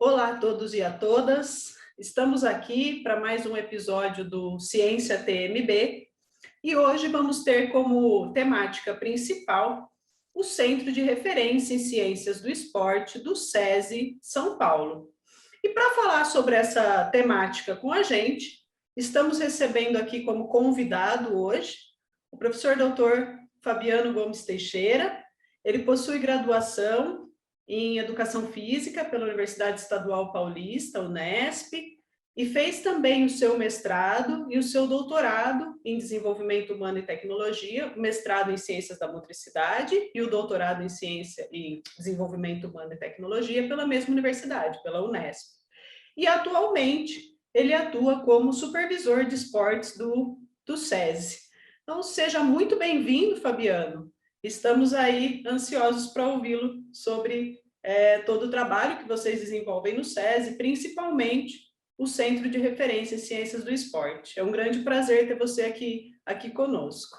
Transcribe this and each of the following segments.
Olá a todos e a todas. Estamos aqui para mais um episódio do Ciência TMB e hoje vamos ter como temática principal o Centro de Referência em Ciências do Esporte do SESI São Paulo. E para falar sobre essa temática com a gente, estamos recebendo aqui como convidado hoje o professor Dr. Fabiano Gomes Teixeira. Ele possui graduação em Educação Física pela Universidade Estadual Paulista, Unesp, e fez também o seu mestrado e o seu doutorado em Desenvolvimento Humano e Tecnologia, o mestrado em Ciências da Motricidade e o doutorado em Ciência e Desenvolvimento Humano e Tecnologia pela mesma universidade, pela Unesp. E atualmente ele atua como supervisor de esportes do SESI. Então, seja muito bem-vindo, Fabiano. Estamos aí ansiosos para ouvi-lo sobre todo o trabalho que vocês desenvolvem no SESI, principalmente o Centro de Referência em Ciências do Esporte. É um grande prazer ter você aqui conosco.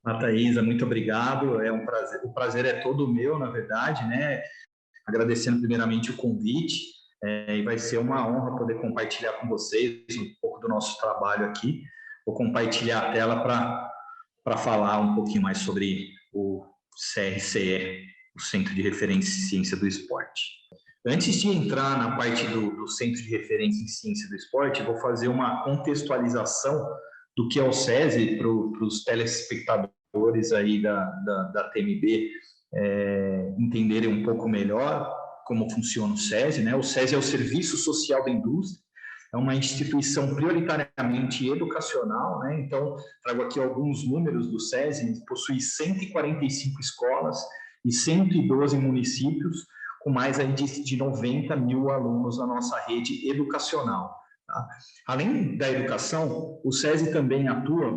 Thaisa, muito obrigado. É um prazer. O prazer é todo meu, na verdade, né? Agradecendo primeiramente o convite. E vai ser uma honra poder compartilhar com vocês um pouco do nosso trabalho aqui. Vou compartilhar a tela para falar um pouquinho mais sobre o CRCE, o Centro de Referência em Ciência do Esporte. Antes de entrar na parte do Centro de Referência em Ciência do Esporte, vou fazer uma contextualização do que é o SESI para os telespectadores aí da TMB entenderem um pouco melhor como funciona o SESI, né? O SESI é o Serviço Social da Indústria, é uma instituição prioritariamente educacional, né? Então, trago aqui alguns números do SESI, possui 145 escolas e 112 municípios, com mais aí de 90 mil alunos na nossa rede educacional. Tá? Além da educação, o SESI também atua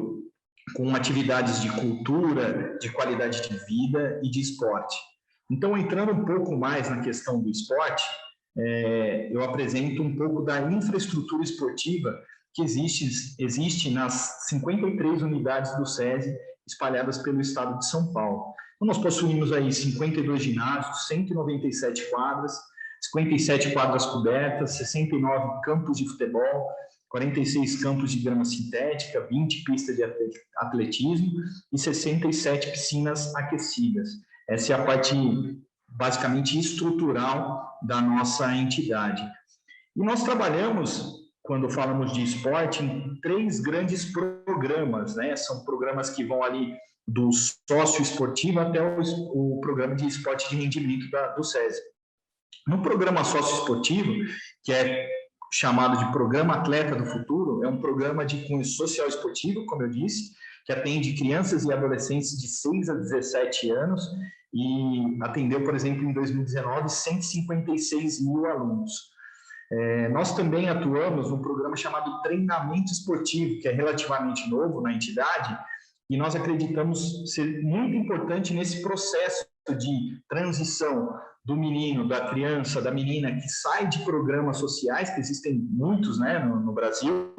com atividades de cultura, de qualidade de vida e de esporte. Então, entrando um pouco mais na questão do esporte, eu apresento um pouco da infraestrutura esportiva que existe nas 53 unidades do SESI espalhadas pelo estado de São Paulo. Então, nós possuímos aí 52 ginásios, 197 quadras, 57 quadras cobertas, 69 campos de futebol, 46 campos de grama sintética, 20 pistas de atletismo e 67 piscinas aquecidas. Essa é a parte basicamente estrutural da nossa entidade. E nós trabalhamos, quando falamos de esporte, em 3 grandes programas, né? São programas que vão ali do sócio esportivo até o programa de esporte de rendimento do SESI. No programa sócio esportivo, que é chamado de Programa Atleta do Futuro, é um programa de cunho social esportivo, como eu disse, que atende crianças e adolescentes de 6 a 17 anos e atendeu, por exemplo, em 2019, 156 mil alunos. Nós também atuamos num programa chamado Treinamento Esportivo, que é relativamente novo na entidade, e nós acreditamos ser muito importante nesse processo de transição do menino, da criança, da menina que sai de programas sociais, que existem muitos, né, no Brasil,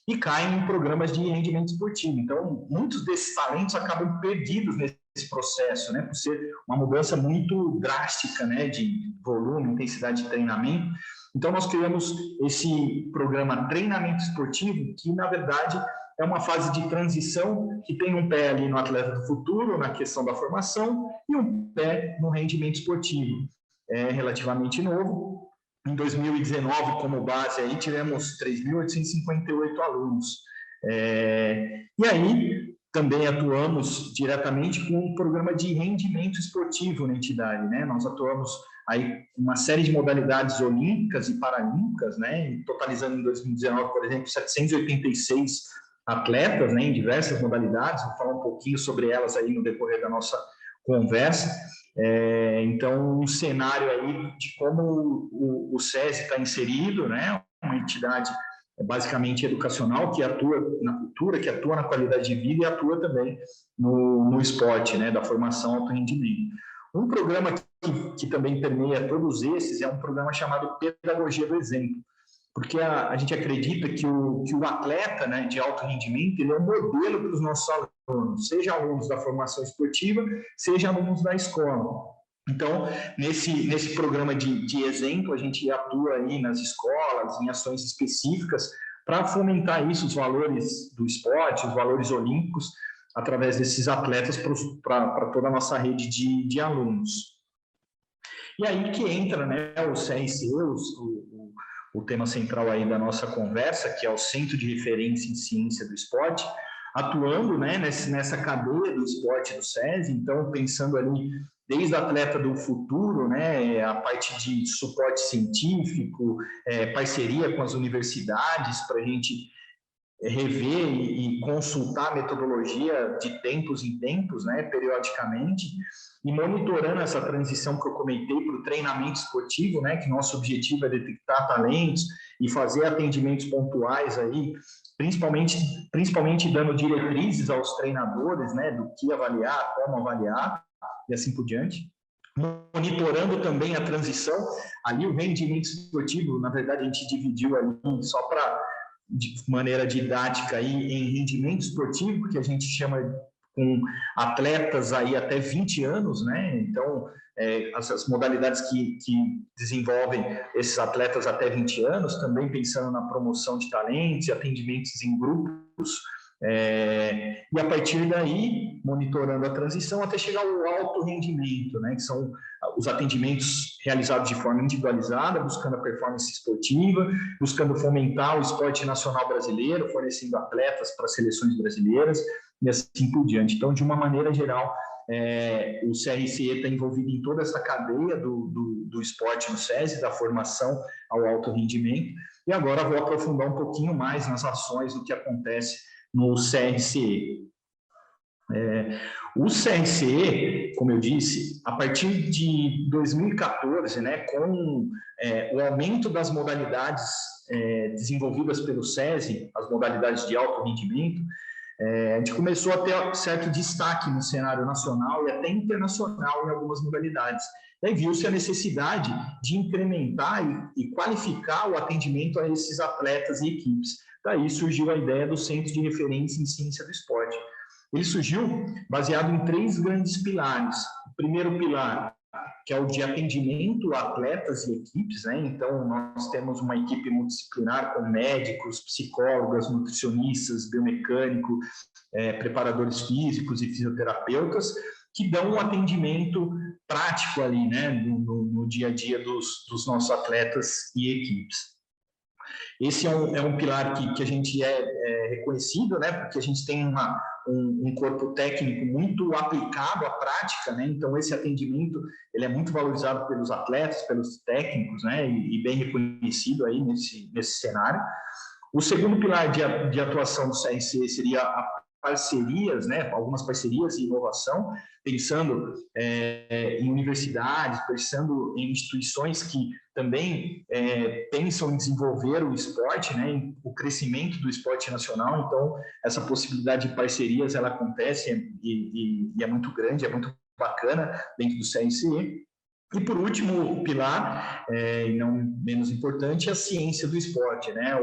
e caem em programas de rendimento esportivo. Então, muitos desses talentos acabam perdidos nesse processo, né, por ser uma mudança muito drástica, né, de volume, intensidade de treinamento. Então, nós criamos esse programa Treinamento Esportivo, que, na verdade, é uma fase de transição que tem um pé ali no atleta do futuro, na questão da formação, e um pé no rendimento esportivo. É relativamente novo. Em 2019, como base, aí tivemos 3.858 alunos. E aí, também atuamos diretamente com um programa de rendimento esportivo na entidade, né? Nós atuamos aí uma série de modalidades olímpicas e paralímpicas, né? Totalizando em 2019, por exemplo, 786 atletas, né, em diversas modalidades. Vou falar um pouquinho sobre elas aí no decorrer da nossa conversa. Então, um cenário aí de como o SESI está inserido, né? Uma entidade basicamente educacional que atua na cultura, que atua na qualidade de vida e atua também no esporte, né? Da formação alto rendimento. Um programa que também permeia todos esses é um programa chamado Pedagogia do Exemplo, porque a gente acredita que o atleta, né, de alto rendimento, ele é um modelo para os nossos alunos, seja alunos da formação esportiva, seja alunos da escola. Então, nesse programa de exemplo, a gente atua aí nas escolas, em ações específicas, para fomentar isso, os valores do esporte, os valores olímpicos, através desses atletas para toda a nossa rede de alunos. E aí que entra, né, o CRC, o tema central aí da nossa conversa, que é o Centro de Referência em Ciência do Esporte, atuando, né, nessa cadeia do esporte do SESI, então pensando ali desde atleta do futuro, né, a parte de suporte científico, parceria com as universidades para a gente rever e consultar a metodologia de tempos em tempos, né, periodicamente, e monitorando essa transição que eu comentei para o treinamento esportivo, né, que nosso objetivo é detectar talentos e fazer atendimentos pontuais aí, principalmente dando diretrizes aos treinadores, né, do que avaliar, como avaliar, e assim por diante. Monitorando também a transição, ali o rendimento esportivo, na verdade a gente dividiu ali só para de maneira didática aí em rendimento esportivo, que a gente chama com atletas aí até 20 anos, né? Então, as modalidades que desenvolvem esses atletas até 20 anos, também pensando na promoção de talentos e atendimentos em grupos, e a partir daí, monitorando a transição até chegar ao alto rendimento, né? Que são os atendimentos realizados de forma individualizada, buscando a performance esportiva, buscando fomentar o esporte nacional brasileiro, fornecendo atletas para seleções brasileiras e assim por diante. Então, de uma maneira geral, o CRCE está envolvido em toda essa cadeia do esporte no SESI, da formação ao alto rendimento, e agora vou aprofundar um pouquinho mais nas ações do que acontece no CRCE. O CRCE, como eu disse, a partir de 2014, né, com o aumento das modalidades desenvolvidas pelo SESI, as modalidades de alto rendimento, a gente começou a ter certo destaque no cenário nacional e até internacional em algumas modalidades. Daí viu-se a necessidade de incrementar e qualificar o atendimento a esses atletas e equipes. Daí surgiu a ideia do Centro de Referência em Ciência do Esporte. Ele surgiu baseado em 3 grandes pilares. O primeiro pilar, que é o de atendimento a atletas e equipes, né? Então, nós temos uma equipe multidisciplinar com médicos, psicólogas, nutricionistas, biomecânicos, preparadores físicos e fisioterapeutas, que dão um atendimento prático ali, né? No dia a dia dos nossos atletas e equipes. Esse é um pilar que a gente é reconhecido, né? Porque a gente tem um corpo técnico muito aplicado à prática, né? Então, esse atendimento ele é muito valorizado pelos atletas, pelos técnicos, né? E bem reconhecido aí nesse cenário. O segundo pilar de atuação do CRC seria a parcerias, né? Algumas parcerias e inovação, pensando em universidades, pensando em instituições que também pensam em desenvolver o esporte, né? O crescimento do esporte nacional. Então, essa possibilidade de parcerias, ela acontece e é muito grande, é muito bacana dentro do CRCE. E, por último, o pilar, e não menos importante, é a ciência do esporte, né?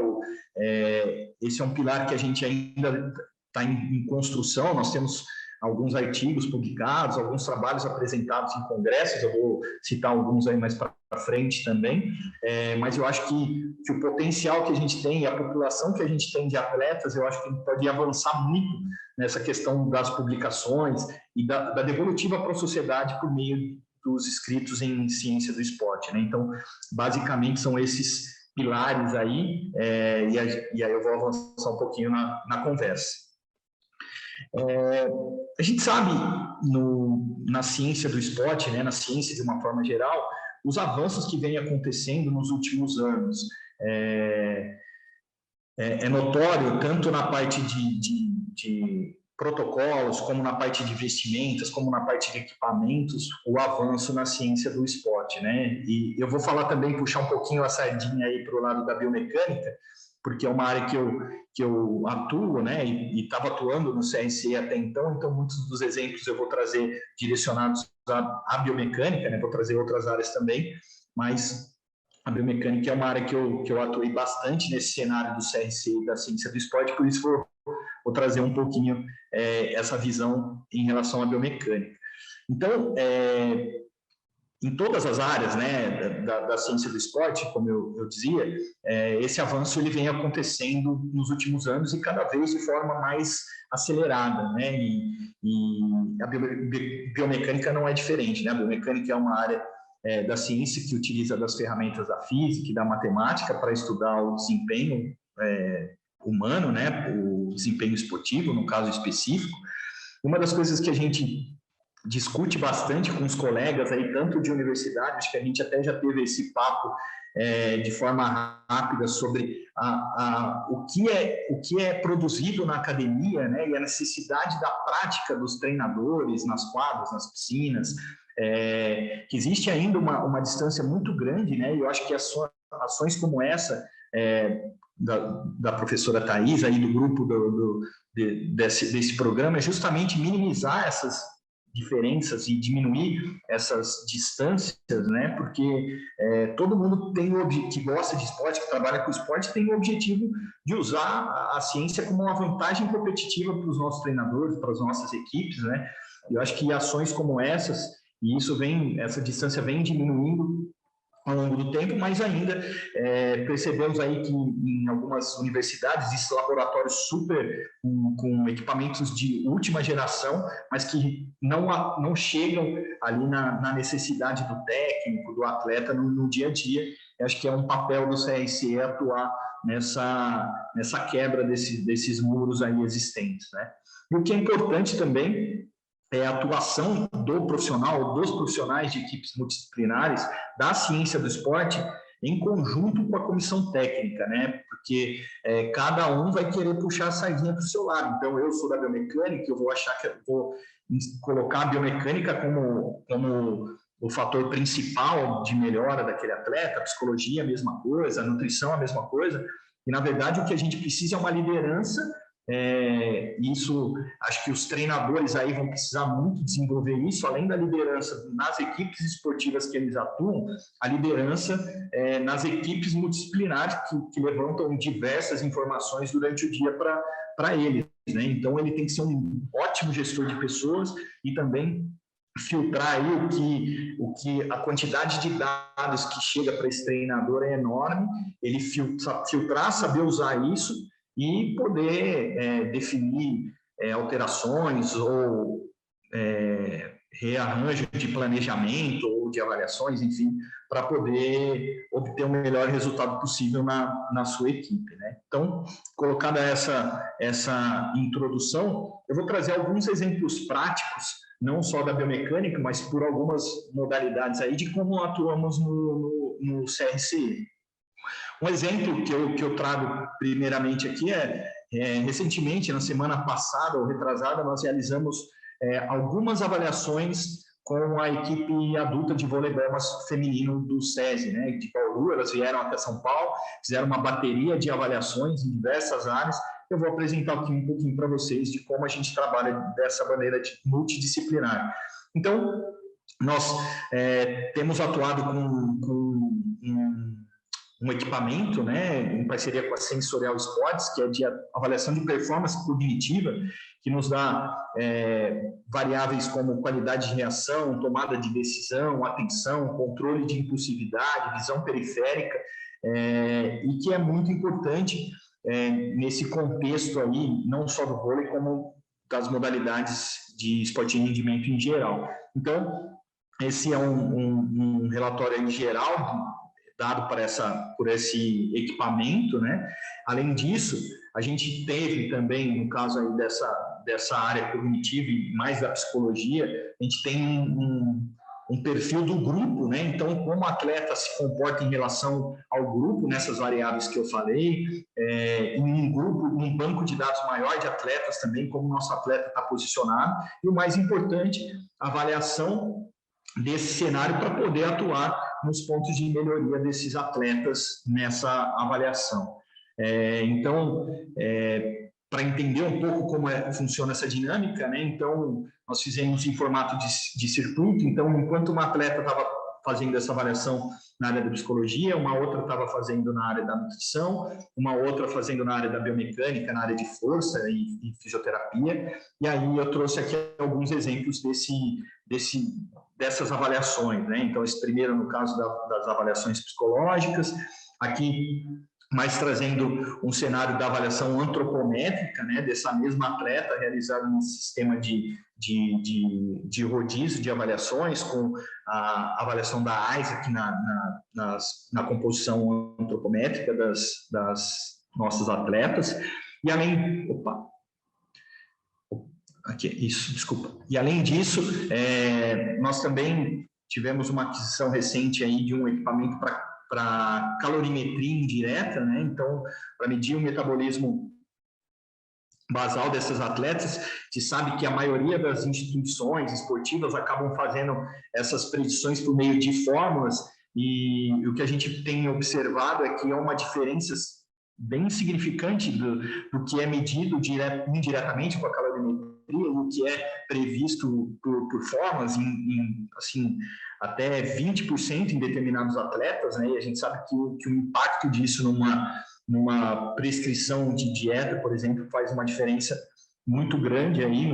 Esse é um pilar que a gente ainda está em construção. Nós temos alguns artigos publicados, alguns trabalhos apresentados em congressos, eu vou citar alguns aí mais para frente também, mas eu acho que o potencial que a gente tem, a população que a gente tem de atletas, eu acho que a gente pode avançar muito nessa questão das publicações e da devolutiva para a sociedade por meio dos escritos em ciência do esporte, né? Então, basicamente, são esses pilares aí, e aí eu vou avançar um pouquinho na conversa. A gente sabe, na ciência do esporte, né, na ciência de uma forma geral, os avanços que vêm acontecendo nos últimos anos. É notório, tanto na parte de protocolos, como na parte de vestimentas, como na parte de equipamentos, o avanço na ciência do esporte, né? E eu vou falar também, puxar um pouquinho a sardinha aí para o lado da biomecânica, porque é uma área que eu atuo, né? E estava atuando no CRC até então muitos dos exemplos eu vou trazer direcionados à biomecânica, né? Vou trazer outras áreas também, mas a biomecânica é uma área que eu atuei bastante nesse cenário do CRC e da ciência do esporte, por isso vou trazer um pouquinho essa visão em relação à biomecânica. Então, em todas as áreas, né, da ciência do esporte, como eu dizia, esse avanço ele vem acontecendo nos últimos anos e cada vez de forma mais acelerada, né, e a biomecânica não é diferente, né, a biomecânica é uma área da ciência que utiliza das ferramentas da física e da matemática para estudar o desempenho humano, né, o desempenho esportivo, no caso específico. Uma das coisas que a gente discute bastante com os colegas aí, tanto de universidade, acho que a gente até já teve esse papo de forma rápida sobre o que é produzido na academia, né, e a necessidade da prática dos treinadores nas quadras, nas piscinas, que existe ainda uma distância muito grande, né, e eu acho que ações como essa da professora Thais, aí do grupo desse programa, é justamente minimizar essas diferenças e diminuir essas distâncias, né? Porque todo mundo que gosta de esporte, que trabalha com esporte, tem o objetivo de usar a ciência como uma vantagem competitiva para os nossos treinadores, para as nossas equipes, né? Eu acho que ações como essas, e essa distância vem diminuindo ao longo do tempo, mas ainda percebemos aí que em algumas universidades existem laboratórios super com equipamentos de última geração, mas que não chegam ali na necessidade do técnico, do atleta no dia a dia. Eu acho que é um papel do CRCE atuar nessa quebra desses muros aí existentes, né? E o que é importante também é a atuação do profissional, dos profissionais de equipes multidisciplinares da ciência do esporte em conjunto com a comissão técnica, né? Porque cada um vai querer puxar a sardinha para o seu lado. Então, eu sou da biomecânica, eu vou achar que eu vou colocar a biomecânica como o fator principal de melhora daquele atleta, a psicologia a mesma coisa, a nutrição a mesma coisa, e na verdade o que a gente precisa é uma liderança. Isso, acho que os treinadores aí vão precisar muito desenvolver isso, além da liderança nas equipes esportivas que eles atuam, a liderança nas equipes multidisciplinares que levantam diversas informações durante o dia para eles, né? Então ele tem que ser um ótimo gestor de pessoas e também filtrar aí a quantidade de dados que chega para esse treinador é enorme, ele filtrar, saber usar isso e poder definir alterações ou rearranjo de planejamento ou de avaliações, enfim, para poder obter o melhor resultado possível na sua equipe, né? Então, colocada essa introdução, eu vou trazer alguns exemplos práticos, não só da biomecânica, mas por algumas modalidades aí de como atuamos no CRCE. Um exemplo que eu trago primeiramente aqui recentemente, na semana passada ou retrasada, nós realizamos algumas avaliações com a equipe adulta de voleibol feminino do SESI, né, de Bauru. Elas vieram até São Paulo, fizeram uma bateria de avaliações em diversas áreas. Eu vou apresentar aqui um pouquinho para vocês de como a gente trabalha dessa maneira multidisciplinar. Então, nós temos atuado com um equipamento, né, em parceria com a Sensorial Sports, que é de avaliação de performance cognitiva, que nos dá variáveis como qualidade de reação, tomada de decisão, atenção, controle de impulsividade, visão periférica, e que é muito importante nesse contexto aí, não só do vôlei, como das modalidades de esporte de rendimento em geral. Então, esse é um relatório em geral dado por esse equipamento, né? Além disso, a gente teve também, no caso aí dessa área cognitiva e mais da psicologia, a gente tem um perfil do grupo, né? Então, como o atleta se comporta em relação ao grupo, nessas variáveis que eu falei, em um grupo, um banco de dados maior de atletas também, como o nosso atleta está posicionado, e o mais importante, a avaliação desse cenário para poder atuar nos pontos de melhoria desses atletas nessa avaliação. Então, para entender um pouco como funciona essa dinâmica, né? Então, nós fizemos em formato de circuito. Então, enquanto uma atleta estava fazendo essa avaliação na área da psicologia, uma outra estava fazendo na área da nutrição, uma outra fazendo na área da biomecânica, na área de força e fisioterapia. E aí eu trouxe aqui alguns exemplos dessas avaliações, né? Então, esse primeiro, no caso das avaliações psicológicas, aqui mais trazendo um cenário da avaliação antropométrica, né, dessa mesma atleta realizada no sistema de rodízio de avaliações, com a avaliação da Isaac na composição antropométrica das nossas atletas, e além... E além disso, nós também tivemos uma aquisição recente aí de um equipamento para calorimetria indireta, né? Então, para medir o metabolismo basal dessas atletas, se sabe que a maioria das instituições esportivas acabam fazendo essas predições por meio de fórmulas, e o que a gente tem observado é que há uma diferença bem significante do que é medido indiretamente com a calorimetria e o que é previsto por fórmulas, assim, até 20% em determinados atletas, né? E a gente sabe que o impacto disso numa prescrição de dieta, por exemplo, faz uma diferença muito grande aí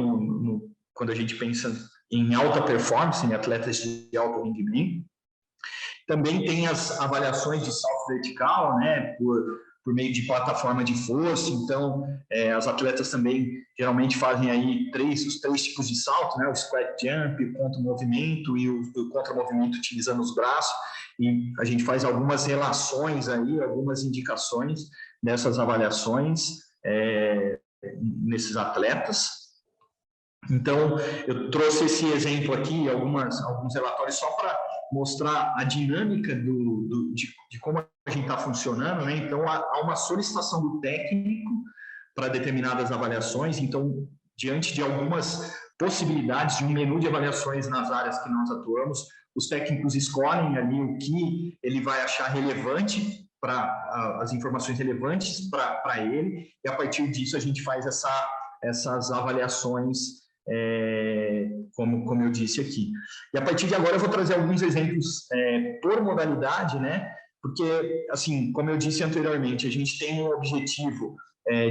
quando a gente pensa em alta performance, em atletas de alto rendimento. Também tem as avaliações de salto vertical, né, por meio de plataforma de força. Então, as atletas também geralmente fazem aí os três tipos de salto, né, o squat jump, o contra-movimento e o contra-movimento utilizando os braços, e a gente faz algumas relações aí, algumas indicações dessas avaliações nesses atletas. Então, eu trouxe esse exemplo aqui, alguns relatórios só para mostrar a dinâmica de como a gente está funcionando, né? Então, há uma solicitação do técnico para determinadas avaliações. Então, diante de algumas possibilidades de um menu de avaliações nas áreas que nós atuamos, os técnicos escolhem ali o que ele vai achar relevante, as informações relevantes para ele, e a partir disso a gente faz essas avaliações, como eu disse aqui. E a partir de agora eu vou trazer alguns exemplos por modalidade, né? Porque, assim, como eu disse anteriormente, a gente tem um objetivo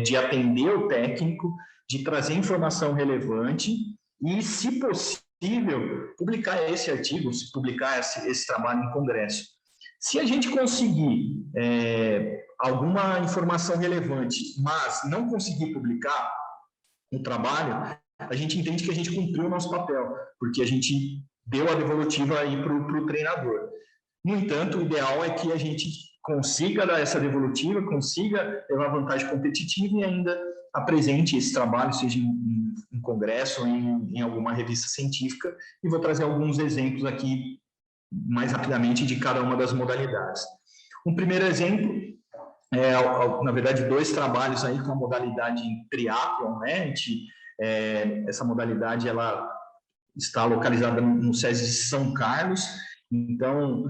de atender o técnico, de trazer informação relevante e, se possível, publicar esse artigo, publicar esse trabalho em congresso. Se a gente conseguir alguma informação relevante, mas não conseguir publicar o trabalho, a gente entende que a gente cumpriu o nosso papel, porque a gente deu a devolutiva aí para o treinador. No entanto, o ideal é que a gente consiga dar essa devolutiva, consiga levar vantagem competitiva e ainda apresente esse trabalho, seja em congresso ou em alguma revista científica, e vou trazer alguns exemplos aqui mais rapidamente de cada uma das modalidades. Um primeiro exemplo na verdade, 2 trabalhos aí com a modalidade triatlon, né? Essa modalidade ela está localizada no SESI de São Carlos. Então,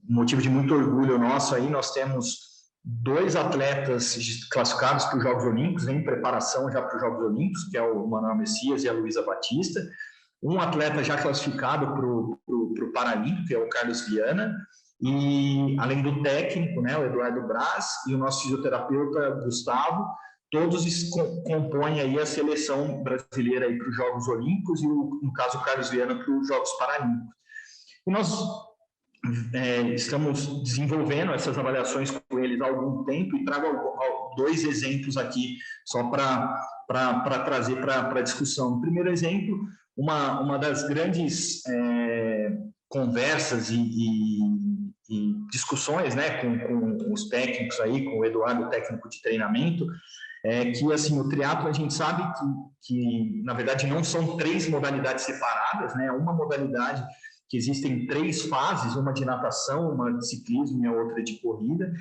motivo de muito orgulho nosso aí, nós temos 2 atletas classificados para os Jogos Olímpicos, em preparação já para os Jogos Olímpicos, que é o Manuel Messias e a Luísa Batista. Um atleta já classificado para o Paralímpico, que é o Carlos Viana, e além do técnico, né, o Eduardo Braz, e o nosso fisioterapeuta Gustavo, todos compõem aí a seleção brasileira aí para os Jogos Olímpicos e, no caso, o Carlos Viana para os Jogos Paralímpicos. E nós estamos desenvolvendo essas avaliações com eles há algum tempo, e trago 2 exemplos aqui só para trazer para a discussão. O primeiro exemplo, uma das grandes conversas e discussões, né, com os técnicos aí, com o Eduardo, técnico de treinamento, que, assim, o triatlo a gente sabe que, na verdade, não são 3 modalidades separadas, né, uma modalidade que existem 3 fases, uma de natação, uma de ciclismo e a outra de corrida,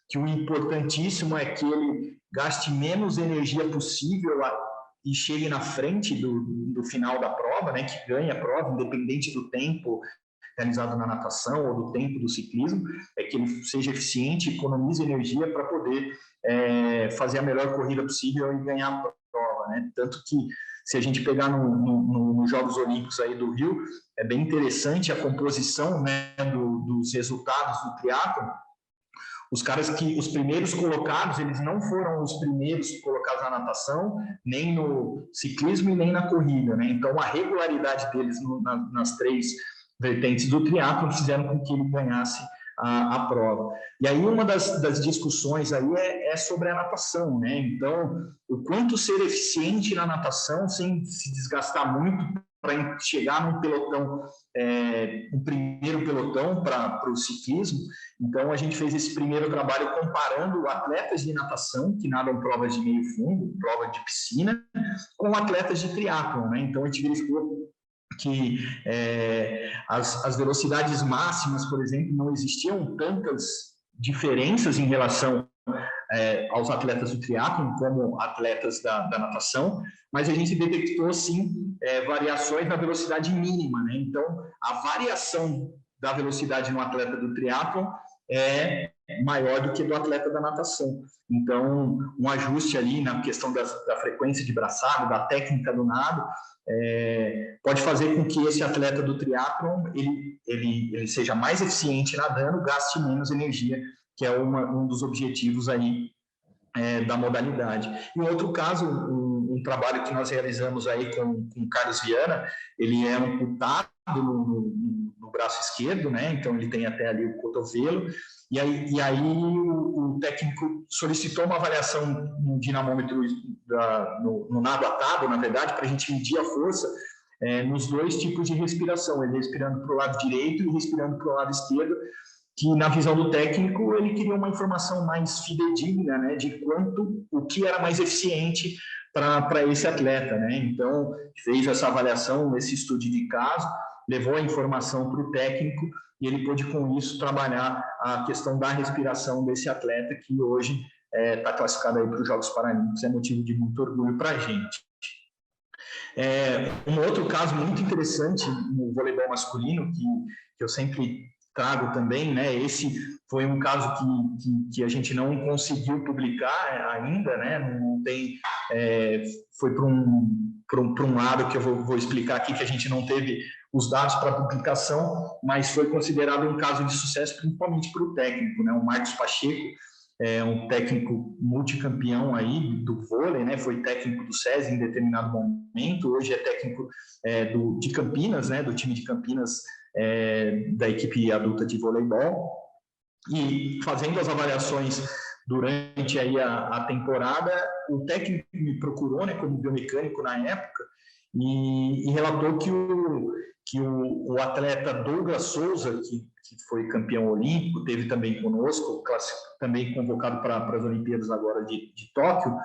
que o importantíssimo é que ele gaste menos energia possível e chegue na frente do final da prova, né, que ganhe a prova, independente do tempo realizado na natação ou do tempo do ciclismo, é que ele seja eficiente, economize energia para poder fazer a melhor corrida possível e ganhar a prova, né? Tanto que, se a gente pegar nos Jogos Olímpicos aí do Rio, é bem interessante a composição, né, dos resultados do triatlo. os primeiros colocados, eles não foram os primeiros colocados na natação, nem no ciclismo e nem na corrida, né? Então, a regularidade deles nas 3 vertentes do triatlo fizeram com que ele ganhasse a prova. E aí, uma das discussões aí é sobre a natação, né? Então, o quanto ser eficiente na natação sem se desgastar muito para chegar num pelotão, um primeiro pelotão para o ciclismo. Então, a gente fez esse primeiro trabalho comparando atletas de natação, que nadam provas de meio fundo, prova de piscina, com atletas de triatlon, né? Então, a gente verificou que as velocidades máximas, por exemplo, não existiam tantas diferenças em relação aos atletas do triatlon como atletas da natação, mas a gente detectou, sim, variações na velocidade mínima, né? Então, a variação da velocidade no atleta do triatlon é maior do que do atleta da natação. Então, um ajuste ali na questão da frequência de braçada, da técnica do nado, pode fazer com que esse atleta do triatlon ele seja mais eficiente nadando, gaste menos energia, que é um dos objetivos aí da modalidade. E outro caso, um trabalho que nós realizamos aí com o Carlos Viana, ele é amputado no braço esquerdo, né? Então ele tem até ali o cotovelo, e aí o técnico solicitou uma avaliação no dinamômetro, no nado atado, na verdade, para a gente medir a força nos 2 tipos de respiração, ele respirando para o lado direito e respirando para o lado esquerdo, que na visão do técnico ele queria uma informação mais fidedigna, né, de o que era mais eficiente para esse atleta, né? Então fez essa avaliação, esse estudo de caso, levou a informação para o técnico e ele pôde com isso trabalhar a questão da respiração desse atleta que hoje está classificado aí para os Jogos Paralímpicos, é motivo de muito orgulho para a gente. Um outro caso muito interessante no voleibol masculino que eu sempre trago também, né? Esse foi um caso que a gente não conseguiu publicar ainda, né? Não tem, foi para um lado que eu vou explicar aqui, que a gente não teve os dados para publicação, mas foi considerado um caso de sucesso principalmente para o técnico, né? O Marcos Pacheco um técnico multicampeão aí do vôlei, né? Foi técnico do SESI em determinado momento, hoje é técnico de Campinas, né? Do time de Campinas, da equipe adulta de voleibol, e fazendo as avaliações durante aí a temporada, o técnico me procurou, né, como biomecânico na época, e relatou que o atleta Douglas Souza, que foi campeão olímpico, teve também conosco, também convocado para as Olimpíadas agora de Tóquio,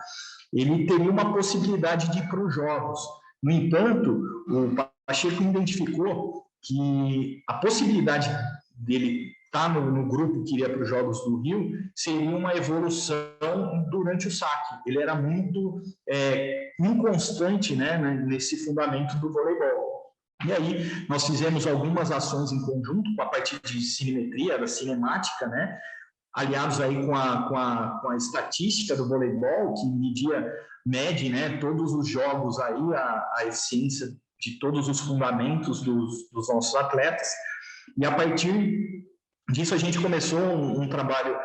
ele teria uma possibilidade de ir para os Jogos. No entanto, o Pacheco identificou que a possibilidade dele estar no grupo que iria para os Jogos do Rio seria uma evolução durante o saque. Ele era muito inconstante, né, nesse fundamento do voleibol. E aí nós fizemos algumas ações em conjunto com a parte de cinemetria, da cinemática, né, aliados aí com a estatística do voleibol, que mede, né, todos os jogos aí, a eficiência de todos os fundamentos dos nossos atletas. E a partir disso a gente começou um trabalho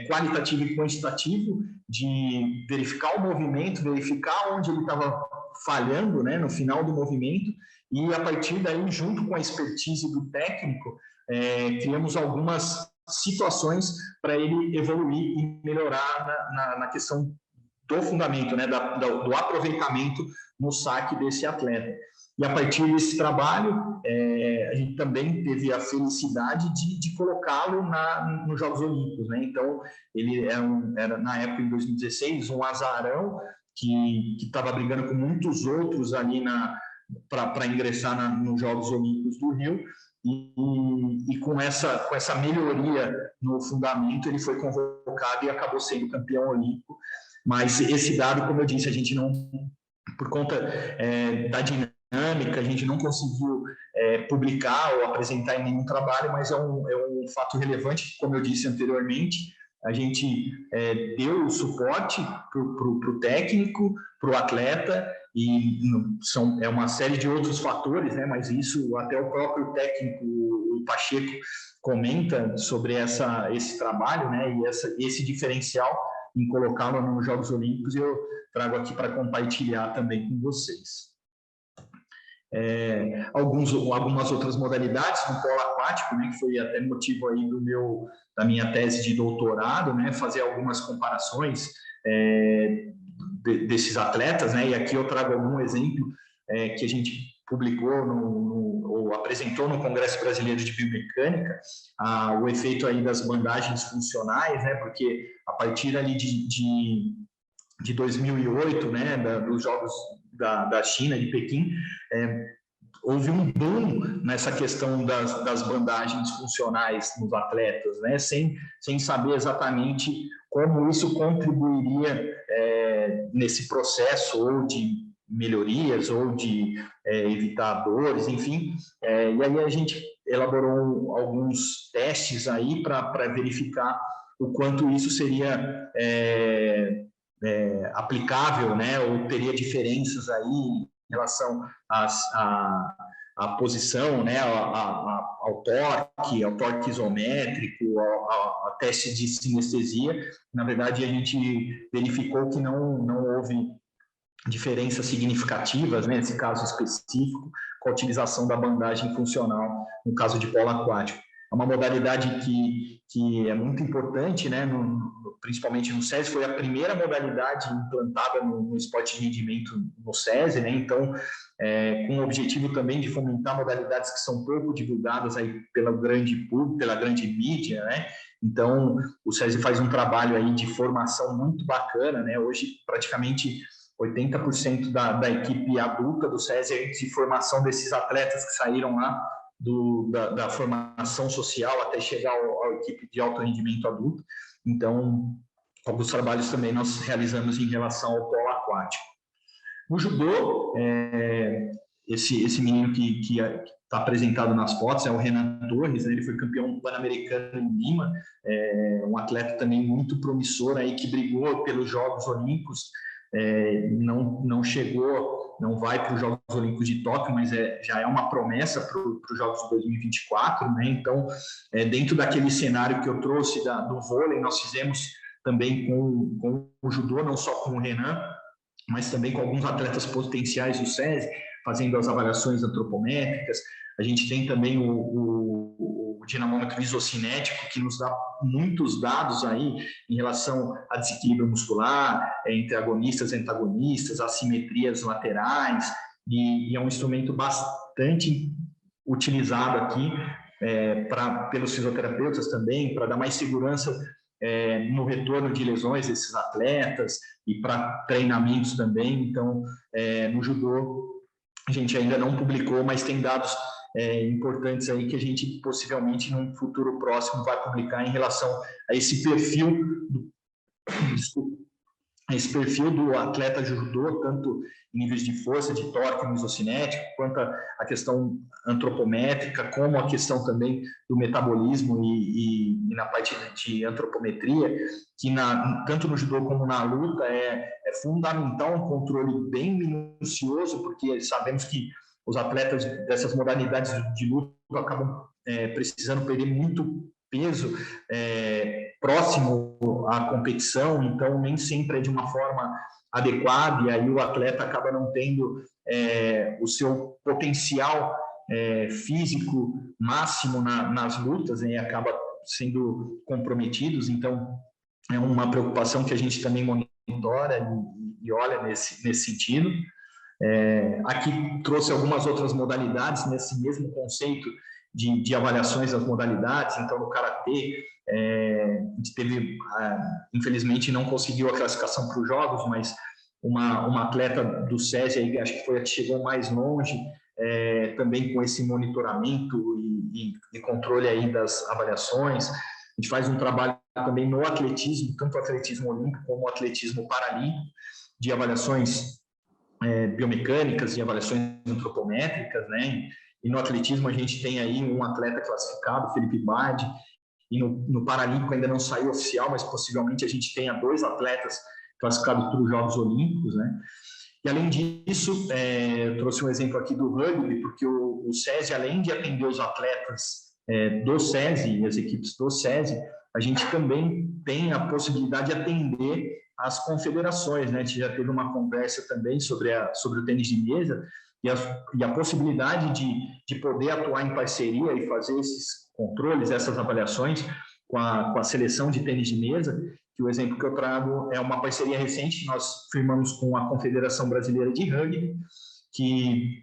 qualitativo e quantitativo de verificar o movimento, verificar onde ele estava falhando, né, no final do movimento, e a partir daí, junto com a expertise do técnico, criamos algumas situações para ele evoluir e melhorar na questão do fundamento, né, do aproveitamento no saque desse atleta. E a partir desse trabalho, a gente também teve a felicidade de colocá-lo nos Jogos Olímpicos, né? Então, ele era, na época, em 2016, um azarão que estava brigando com muitos outros ali para ingressar nos Jogos Olímpicos do Rio, e com essa melhoria no fundamento, ele foi convocado e acabou sendo campeão olímpico. Mas esse dado, como eu disse, a gente não, por conta da dinâmica, a gente não conseguiu publicar ou apresentar em nenhum trabalho, mas é um fato relevante, como eu disse anteriormente. A gente deu o suporte para o técnico, para o atleta, é uma série de outros fatores, né? Mas isso até o próprio técnico, o Pacheco, comenta sobre esse trabalho, né? E esse diferencial em colocá-lo nos Jogos Olímpicos, eu trago aqui para compartilhar também com vocês. Algumas outras modalidades no polo aquático, né, que foi até motivo aí da minha tese de doutorado, né, fazer algumas comparações desses atletas, né, e aqui eu trago algum exemplo que a gente publicou ou apresentou no Congresso Brasileiro de Biomecânica, o efeito aí das bandagens funcionais, né, porque a partir ali de 2008, né, dos Jogos da China, de Pequim, houve um boom nessa questão das bandagens funcionais nos atletas, né, sem saber exatamente como isso contribuiria nesse processo ou de melhorias ou de evitar dores, enfim. E aí a gente elaborou alguns testes aí para verificar o quanto isso seria aplicável, né, ou teria diferenças aí em relação à posição, né, ao torque isométrico, ao teste de sinestesia. Na verdade, a gente verificou que não houve diferenças significativas, né, nesse caso específico, com a utilização da bandagem funcional no caso de polo aquático. É uma modalidade que é muito importante, né, principalmente no SESI, foi a primeira modalidade implantada no esporte de rendimento no SESI, né, então, com o objetivo também de fomentar modalidades que são pouco divulgadas aí pelo grande público, pela grande mídia, né, então o SESI faz um trabalho aí de formação muito bacana, né, hoje praticamente 80% da equipe adulta do SESI é de formação desses atletas que saíram lá da formação social até chegar à equipe de alto rendimento adulto. Então, alguns trabalhos também nós realizamos em relação ao polo aquático. O judô, esse menino que está apresentado nas fotos é o Renan Torres, né? Ele foi campeão pan-americano em Lima, um atleta também muito promissor aí que brigou pelos Jogos Olímpicos. Não chegou, não vai para os Jogos Olímpicos de Tóquio, mas já é uma promessa para os Jogos de 2024, né? Então, dentro daquele cenário que eu trouxe do vôlei, nós fizemos também com o judô, não só com o Renan, mas também com alguns atletas potenciais do SESI, fazendo as avaliações antropométricas. A gente tem também o dinamômetro isocinético, que nos dá muitos dados aí em relação a desequilíbrio muscular, entre agonistas e antagonistas, assimetrias laterais, e é um instrumento bastante utilizado aqui pelos fisioterapeutas também, para dar mais segurança no retorno de lesões desses atletas e para treinamentos também. Então, no judô, a gente ainda não publicou, mas tem dados importantes aí que a gente possivelmente num futuro próximo vai publicar em relação a esse perfil do atleta de judô, tanto em níveis de força, de torque no isocinético, quanto a questão antropométrica, como a questão também do metabolismo e na parte de antropometria, que tanto no judô como na luta é fundamental um controle bem minucioso, porque sabemos que os atletas dessas modalidades de luta acabam precisando perder muito peso próximo à competição, então nem sempre é de uma forma adequada, e aí o atleta acaba não tendo o seu potencial físico máximo nas lutas, e acaba sendo comprometidos. Então é uma preocupação que a gente também monitora e olha nesse sentido. Aqui trouxe algumas outras modalidades nesse mesmo conceito de avaliações das modalidades. Então, no karatê, a gente teve, infelizmente, não conseguiu a classificação para os jogos, mas uma atleta do SESI, aí, acho que foi a que chegou mais longe, também com esse monitoramento e controle aí das avaliações. A gente faz um trabalho também no atletismo, tanto o atletismo olímpico como o atletismo paralímpico, de avaliações biomecânicas e avaliações antropométricas, né? E no atletismo a gente tem aí um atleta classificado, Felipe Bade, e no Paralímpico ainda não saiu oficial, mas possivelmente a gente tenha 2 atletas classificados para os Jogos Olímpicos, né? E, além disso, eu trouxe um exemplo aqui do rugby, porque o SESI, além de atender os atletas do SESI e as equipes do SESI, a gente também tem a possibilidade de atender as confederações, né? A gente já teve uma conversa também sobre o tênis de mesa e a possibilidade de poder atuar em parceria e fazer esses controles, essas avaliações com a seleção de tênis de mesa, que o exemplo que eu trago é uma parceria recente que nós firmamos com a Confederação Brasileira de Rugby, que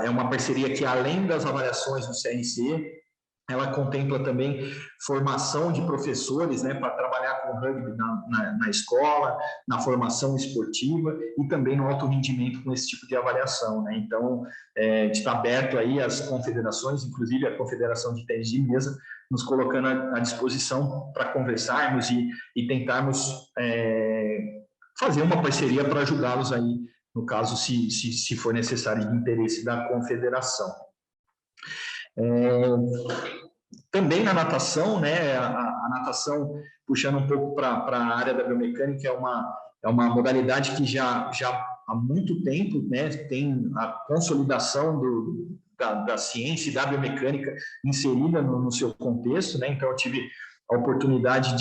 é uma parceria que, além das avaliações do CRC, ela contempla também formação de professores, né, para trabalhar com rugby na escola, na formação esportiva e também no alto rendimento com esse tipo de avaliação, né? Então, a gente está aberto aí às confederações, inclusive a Confederação de Tênis de Mesa, nos colocando à disposição para conversarmos e tentarmos fazer uma parceria para ajudá-los aí, no caso, se for necessário, de interesse da confederação. Também na natação, né, a natação, puxando um pouco para a área da biomecânica, é uma modalidade que já há muito tempo, né, tem a consolidação da ciência e da biomecânica inserida no seu contexto, né? Então eu tive a oportunidade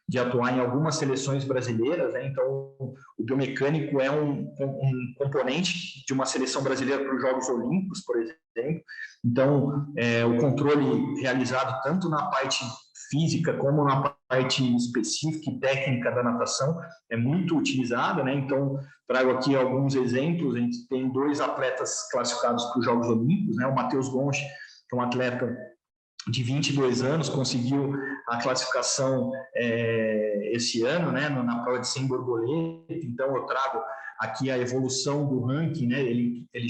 de atuar em algumas seleções brasileiras, né? Então o biomecânico é um componente de uma seleção brasileira para os Jogos Olímpicos, por exemplo. Então o controle realizado tanto na parte física como na parte específica e técnica da natação é muito utilizada, né? Então trago aqui alguns exemplos. A gente tem 2 atletas classificados para os Jogos Olímpicos, né? O Matheus Gonchi, que é um atleta de 22 anos, conseguiu a classificação esse ano, né, na prova de 100 borboleta. Então eu trago aqui a evolução do ranking, né? Ele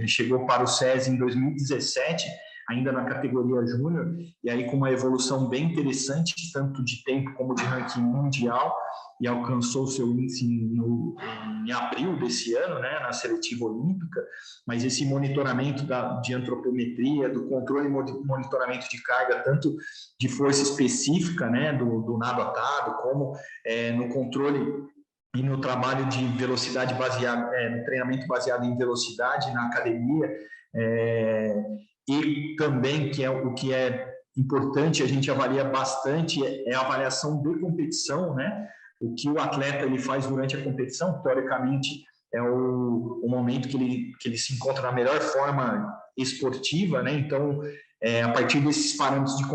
chegou para o SESI em 2017, ainda na categoria júnior, e aí com uma evolução bem interessante, tanto de tempo como de ranking mundial, e alcançou o seu índice em abril desse ano, né, na seletiva olímpica. Mas esse monitoramento de antropometria, do controle e monitoramento de carga, tanto de força específica, né, do nado atado, como no controle e no trabalho de velocidade baseado, no treinamento baseado em velocidade na academia, e também, o que é importante, a gente avalia bastante, é a avaliação de competição, né? O que o atleta ele faz durante a competição, teoricamente, é o momento que ele se encontra na melhor forma esportiva, né? Então, a partir desses parâmetros de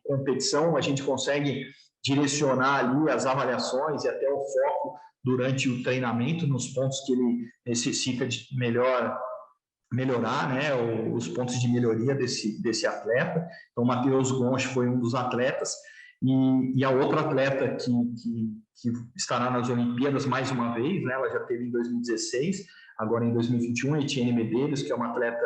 competição, a gente consegue direcionar ali as avaliações e até o foco durante o treinamento nos pontos que ele necessita de melhorar, né, os pontos de melhoria desse atleta. Então, o Matheus Gonchi foi um dos atletas, e a outra atleta que estará nas Olimpíadas mais uma vez, né, ela já teve em 2016, agora em 2021, a Etienne Medeiros, que é uma atleta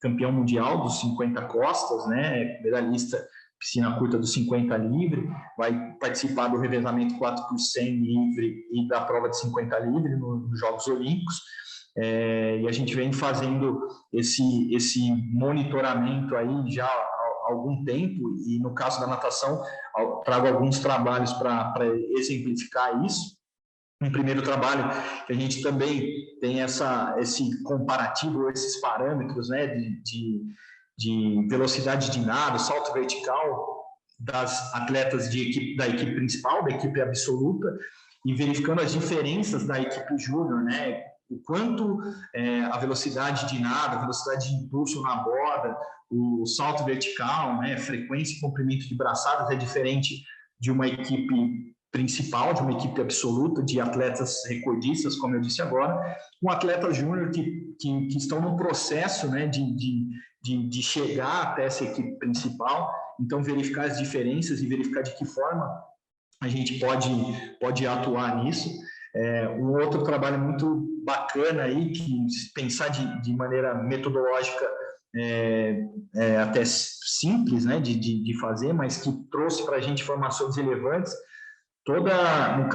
campeão mundial dos 50 costas, né, medalhista piscina curta dos 50 livre, vai participar do revezamento 4 por 100 livre e da prova de 50 livre nos Jogos Olímpicos. E a gente vem fazendo esse monitoramento aí já há algum tempo, e no caso da natação, trago alguns trabalhos para exemplificar isso. Um primeiro trabalho que a gente também tem esse comparativo, esses parâmetros, né, de velocidade de nado, salto vertical das atletas da equipe principal, da equipe absoluta, e verificando as diferenças da equipe júnior, né? O quanto a velocidade de nado, a velocidade de impulso na borda, o salto vertical, né, frequência e comprimento de braçadas é diferente de uma equipe principal, de uma equipe absoluta, de atletas recordistas, como eu disse agora, com atletas júnior que estão no processo, né, de chegar até essa equipe principal. Então, verificar as diferenças e verificar de que forma a gente pode atuar nisso. Um outro trabalho muito bacana aí, que pensar de maneira metodológica até simples, né, de fazer, mas que trouxe para a gente informações relevantes. No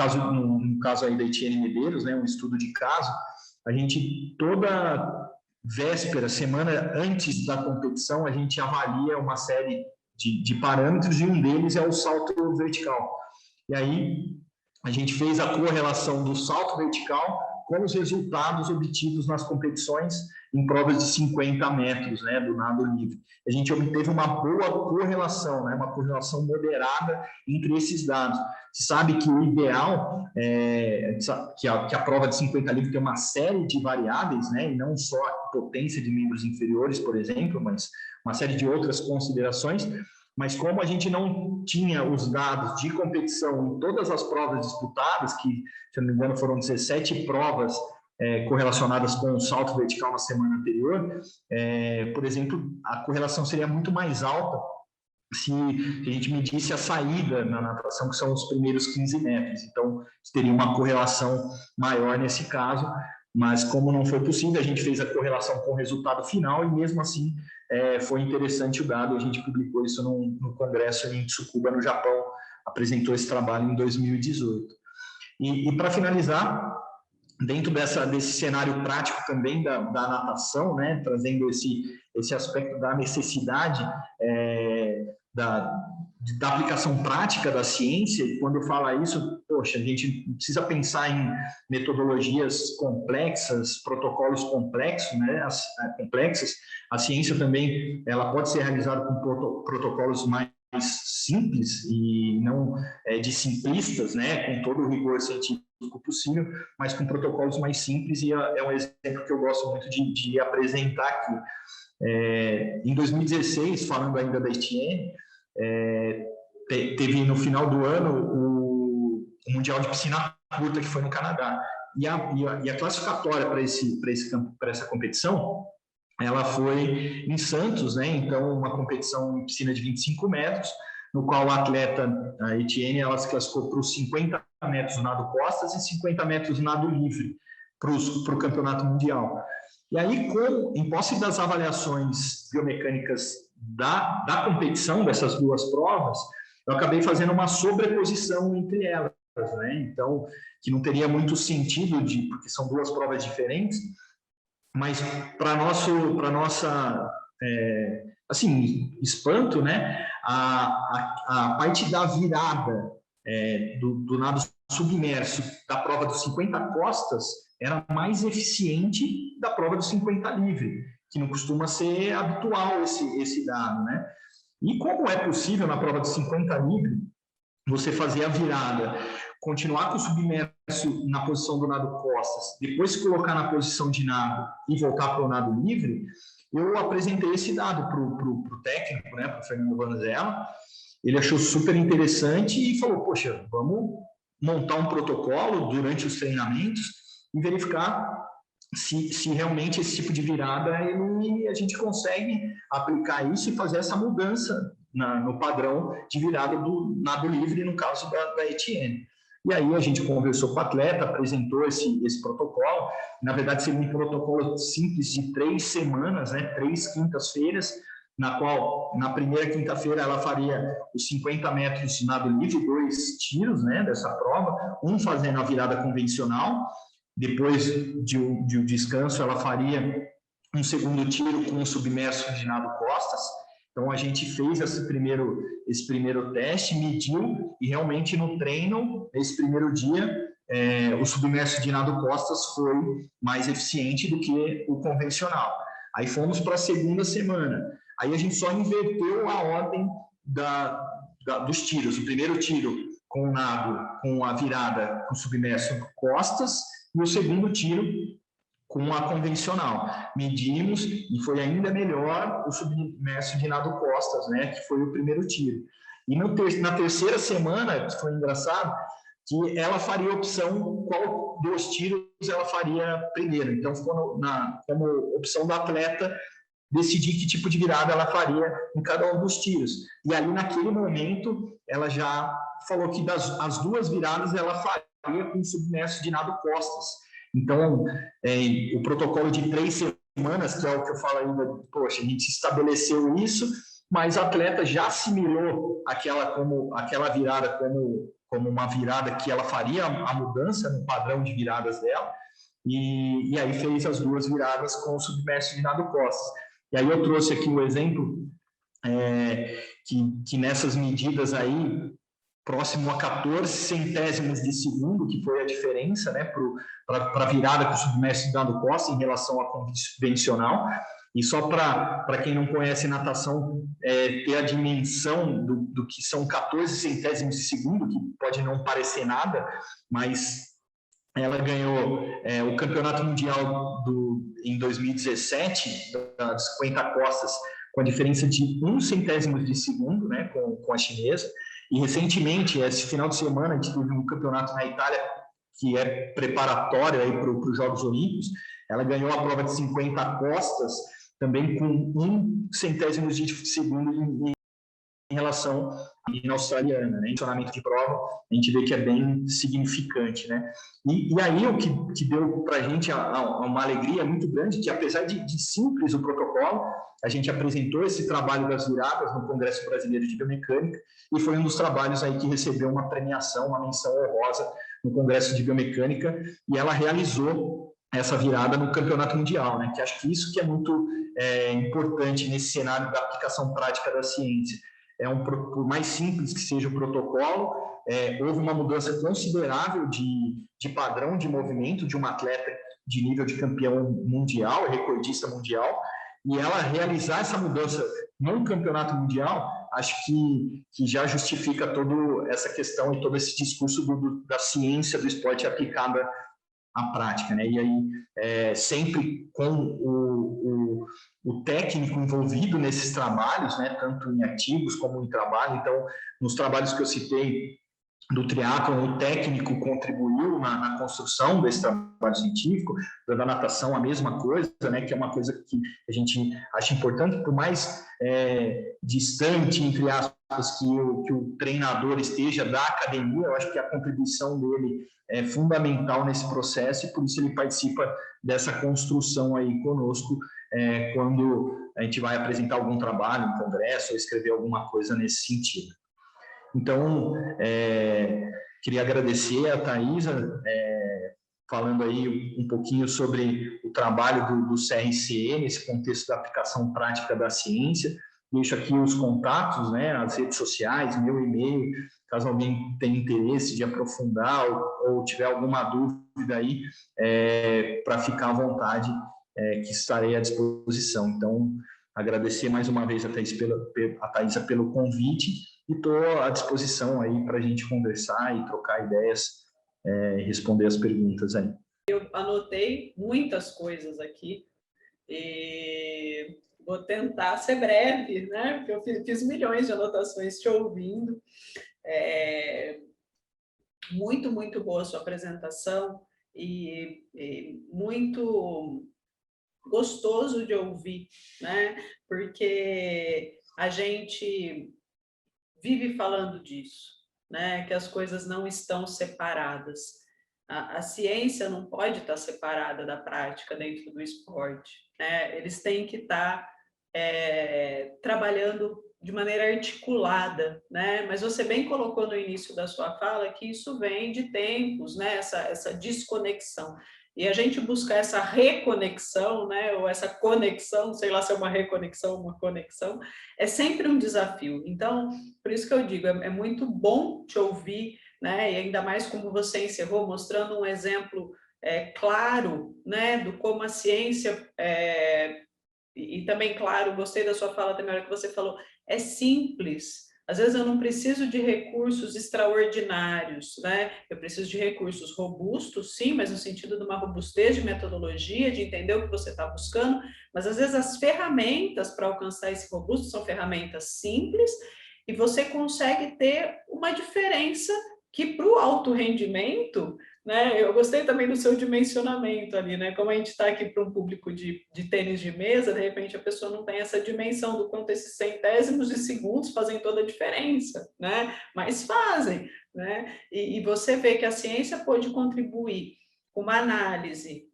caso aí da Etienne Medeiros, né, um estudo de caso, a gente toda véspera, semana antes da competição, a gente avalia uma série de parâmetros, e um deles é o salto vertical. E aí a gente fez a correlação do salto vertical com os resultados obtidos nas competições em provas de 50 metros, né, do nado livre. A gente obteve uma boa correlação, né, uma correlação moderada entre esses dados. Você sabe que o ideal é que a prova de 50 livre tem uma série de variáveis, né, e não só a potência de membros inferiores, por exemplo, mas uma série de outras considerações. Mas como a gente não tinha os dados de competição em todas as provas disputadas, que, se eu não me engano, foram 17 provas correlacionadas com o salto vertical na semana anterior, por exemplo, a correlação seria muito mais alta se a gente medisse a saída na natação, que são os primeiros 15 metros. Então, teria uma correlação maior nesse caso, mas como não foi possível, a gente fez a correlação com o resultado final e mesmo assim foi interessante o dado. A gente publicou isso no congresso em Tsukuba, no Japão, apresentou esse trabalho em 2018. E para finalizar, dentro desse cenário prático também da natação, né, trazendo esse aspecto da necessidade da aplicação prática da ciência, e quando fala isso, poxa, a gente precisa pensar em metodologias complexas, protocolos complexos, né, complexas. A ciência também, ela pode ser realizada com protocolos mais simples e não de simplistas, né, com todo o rigor científico possível, mas com protocolos mais simples, e é um exemplo que eu gosto muito de apresentar aqui. Em 2016, falando ainda da Etienne, teve no final do ano o Mundial de Piscina Curta, que foi no Canadá, e a classificatória para essa competição, ela foi em Santos, né? Então, uma competição em piscina de 25 metros, no qual a atleta, a Etienne, ela se classificou para os 50 metros nado costas e 50 metros nado livre para o campeonato mundial. E aí, em posse das avaliações biomecânicas da competição, dessas duas provas, eu acabei fazendo uma sobreposição entre elas, né? Então, que não teria muito sentido, porque são duas provas diferentes, mas para nossa assim, espanto, né, a parte da virada do nado submerso da prova dos 50 costas era mais eficiente da prova dos 50 livre, que não costuma ser habitual esse dado, né? E como é possível na prova dos 50 livre você fazer a virada, continuar com o submerso na posição do nado costas, depois colocar na posição de nado e voltar para o nado livre, eu apresentei esse dado para o técnico, né, para o Fernando Vanzella. Ele achou super interessante e falou, poxa, vamos montar um protocolo durante os treinamentos e verificar se realmente esse tipo de virada a gente consegue aplicar isso e fazer essa mudança no padrão de virada do nado livre, no caso da Etienne. E aí a gente conversou com o atleta, apresentou esse protocolo. Na verdade, seria um protocolo simples de 3 semanas, né, 3 quintas-feiras, na qual, na primeira quinta-feira, ela faria os 50 metros de nado livre, 2 tiros, né, dessa prova, um fazendo a virada convencional. Depois de um descanso, ela faria um segundo tiro com um submerso de nado costas. Então, a gente fez esse primeiro teste, mediu, e realmente no treino, nesse primeiro dia, o submerso de nado costas foi mais eficiente do que o convencional. Aí fomos para a segunda semana. Aí a gente só inverteu a ordem dos tiros. O primeiro tiro com o nado, com a virada com submerso costas, e o segundo tiro com a convencional. Medimos e foi ainda melhor o submerso de nado costas, né, que foi o primeiro tiro. E na terceira semana, que foi engraçado, que ela faria a opção qual dos tiros ela faria primeiro. Então, ficou como opção do atleta decidir que tipo de virada ela faria em cada um dos tiros. E ali, naquele momento, ela já falou que as duas viradas ela faria com submerso de nado costas. Então, o protocolo de 3 semanas, que é o que eu falo ainda, poxa, a gente estabeleceu isso, mas a atleta já assimilou aquela virada como uma virada que ela faria a mudança no padrão de viradas dela, e aí fez as duas viradas com o submerso de nado costas. E aí eu trouxe aqui um exemplo que nessas medidas aí, próximo a 14 centésimos de segundo, que foi a diferença, né, para a virada que o submestre dando Costa em relação à convencional. E só para quem não conhece natação, ter a dimensão do que são 14 centésimos de segundo, que pode não parecer nada, mas ela ganhou o campeonato mundial em 2017, das 50 costas, com a diferença de 1 centésimo de segundo, né, com a chinesa. E recentemente, esse final de semana, a gente teve um campeonato na Itália que é preparatório aí para os Jogos Olímpicos. Ela ganhou a prova de 50 costas, também com 1 centésimo de segundo em relação à australiana, né? Em funcionamento de prova, a gente vê que é bem significante, né? E aí o que deu para a gente uma alegria muito grande, que apesar de simples o protocolo, a gente apresentou esse trabalho das viradas no Congresso Brasileiro de Biomecânica e foi um dos trabalhos aí que recebeu uma premiação, uma menção honrosa no Congresso de Biomecânica, e ela realizou essa virada no Campeonato Mundial, né? Que acho que isso que é muito importante nesse cenário da aplicação prática da ciência. Por mais simples que seja o protocolo, houve uma mudança considerável de padrão de movimento de uma atleta de nível de campeão mundial, recordista mundial, e ela realizar essa mudança no campeonato mundial, acho que já justifica toda essa questão e todo esse discurso da ciência do esporte aplicada à prática, né? E aí, sempre com o técnico envolvido nesses trabalhos, né, tanto em ativos como em trabalho. Então, nos trabalhos que eu citei do triatlon, o técnico contribuiu na construção desse trabalho científico, da natação a mesma coisa, né, que é uma coisa que a gente acha importante, por mais distante, entre aspas, que o treinador esteja da academia, eu acho que a contribuição dele é fundamental nesse processo, e por isso ele participa dessa construção aí conosco, quando a gente vai apresentar algum trabalho, um congresso, ou escrever alguma coisa nesse sentido. Então, queria agradecer a Thaisa, falando aí um pouquinho sobre o trabalho do CRCE, nesse contexto da aplicação prática da ciência. Deixo aqui os contatos, né, as redes sociais, meu e-mail, caso alguém tenha interesse de aprofundar ou tiver alguma dúvida aí, para ficar à vontade, que estarei à disposição. Então, agradecer mais uma vez a Thaisa pelo convite, e estou à disposição aí para a gente conversar e trocar ideias, e responder as perguntas aí. Eu anotei muitas coisas aqui e vou tentar ser breve, né? Porque eu fiz milhões de anotações te ouvindo. Muito, muito boa a sua apresentação e muito gostoso de ouvir, né? Porque a gente vive falando disso, né? Que as coisas não estão separadas. A ciência não pode estar separada da prática dentro do esporte, né? Eles têm que estar trabalhando de maneira articulada, né? Mas você bem colocou no início da sua fala que isso vem de tempos, né? Essa desconexão. E a gente buscar essa reconexão, né, ou essa conexão, sei lá se é uma reconexão ou uma conexão, é sempre um desafio. Então, por isso que eu digo, é muito bom te ouvir, né, e ainda mais como você encerrou, mostrando um exemplo claro, né, do como a ciência, e também, claro, gostei da sua fala também, a hora que você falou, é simples. Às vezes eu não preciso de recursos extraordinários, né? Eu preciso de recursos robustos, sim, mas no sentido de uma robustez de metodologia, de entender o que você está buscando, mas às vezes as ferramentas para alcançar esse robusto são ferramentas simples e você consegue ter uma diferença que para o alto rendimento, né? Eu gostei também do seu dimensionamento ali, né? Como a gente está aqui para um público de tênis de mesa, de repente a pessoa não tem essa dimensão do quanto esses centésimos de segundos fazem toda a diferença, né? Mas fazem, né? E você vê que a ciência pode contribuir com uma análise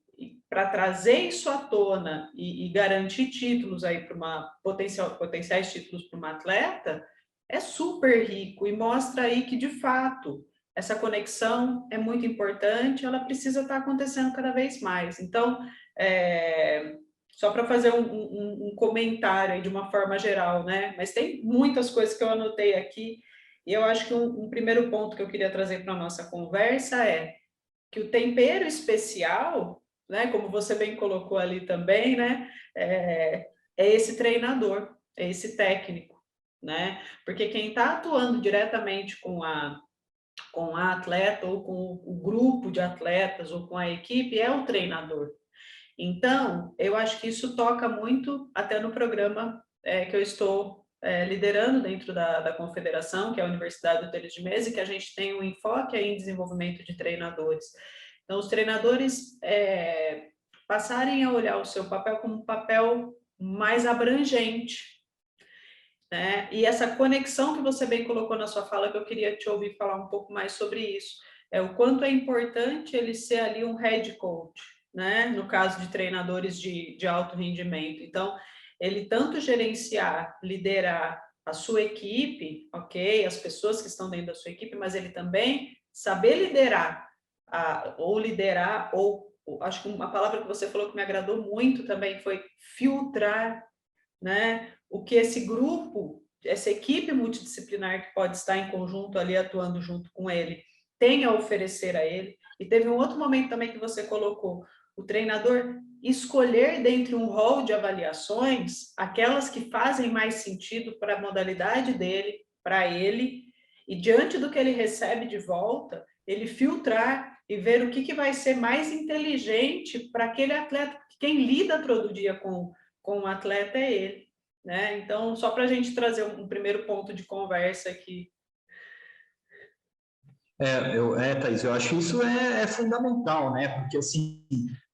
para trazer isso à tona e garantir títulos aí para potenciais títulos para uma atleta, é super rico e mostra aí que, de fato, essa conexão é muito importante, ela precisa estar acontecendo cada vez mais. Então, só para fazer um comentário aí de uma forma geral, né? Mas tem muitas coisas que eu anotei aqui E eu acho que um primeiro ponto que eu queria trazer para a nossa conversa é que o tempero especial, né, como você bem colocou ali também, né, é esse treinador, é esse técnico, né? Porque quem está atuando diretamente com a atleta ou com o grupo de atletas ou com a equipe é o treinador. Então, eu acho que isso toca muito até no programa que eu estou liderando dentro da confederação, que é a Universidade do Tênis de Mesa, e que a gente tem um enfoque aí em desenvolvimento de treinadores. Então, os treinadores passarem a olhar o seu papel como um papel mais abrangente, né? E essa conexão que você bem colocou na sua fala, que eu queria te ouvir falar um pouco mais sobre isso, é o quanto é importante ele ser ali um head coach, né? No caso de treinadores de alto rendimento. Então, ele tanto gerenciar, liderar a sua equipe, ok? As pessoas que estão dentro da sua equipe, mas ele também saber liderar, ou acho que uma palavra que você falou que me agradou muito também foi filtrar, né? O que esse grupo, essa equipe multidisciplinar que pode estar em conjunto ali atuando junto com ele, tem a oferecer a ele. E teve um outro momento também que você colocou, o treinador escolher dentre um rol de avaliações aquelas que fazem mais sentido para a modalidade dele, para ele, e diante do que ele recebe de volta, ele filtrar e ver o que vai ser mais inteligente para aquele atleta, porque quem lida todo dia com o atleta é ele, né? Então, só para a gente trazer um primeiro ponto de conversa aqui. Thaís, eu acho que isso é fundamental, né? Porque, assim,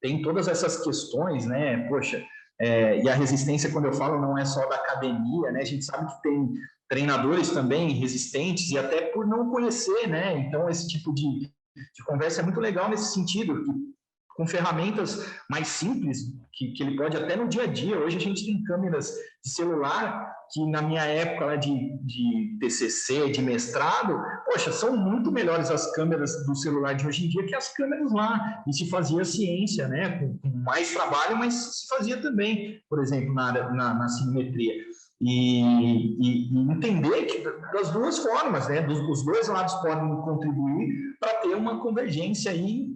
tem todas essas questões, né? Poxa, e a resistência, quando eu falo, não é só da academia, né? A gente sabe que tem treinadores também resistentes e até por não conhecer, né? Então, esse tipo de conversa é muito legal nesse sentido, com ferramentas mais simples, que ele pode até no dia a dia. Hoje a gente tem câmeras de celular que na minha época lá de TCC, de mestrado, poxa, são muito melhores as câmeras do celular de hoje em dia que as câmeras lá. E se fazia ciência, né? Com mais trabalho, mas se fazia também, por exemplo, na cinemetria. E entender que das duas formas, né? Os dois lados podem contribuir para ter uma convergência aí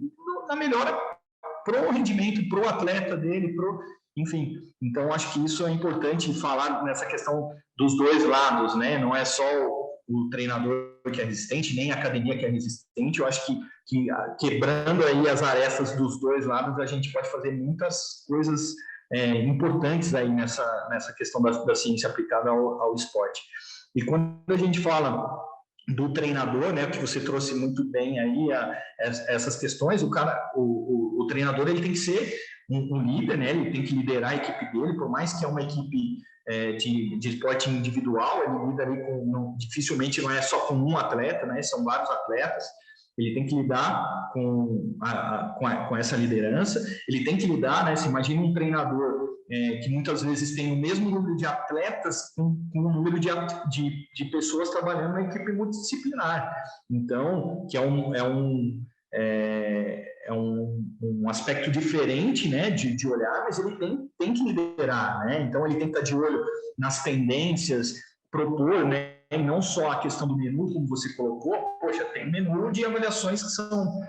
na melhora pro rendimento, pro atleta dele, enfim. Então, acho que isso é importante falar nessa questão dos dois lados, né? Não é só o treinador que é resistente, nem a academia que é resistente. Eu acho que quebrando aí as arestas dos dois lados, a gente pode fazer muitas coisas importantes aí nessa questão da ciência aplicada ao esporte. E quando a gente fala do treinador, né, que você trouxe muito bem aí essas questões, o treinador ele tem que ser um líder, né, ele tem que liderar a equipe dele, por mais que é uma equipe de esporte individual, ele lida ali dificilmente não é só com um atleta, né, são vários atletas, ele tem que lidar com essa liderança, ele tem que lidar, né, se imagina um treinador que muitas vezes tem o mesmo número de atletas com o número de pessoas trabalhando na equipe multidisciplinar. Então, que é um aspecto diferente, né, de olhar, mas ele tem que liderar, né? Então, ele tem que estar de olho nas tendências, propor, né, não só a questão do menu, como você colocou, poxa, tem menu de avaliações que são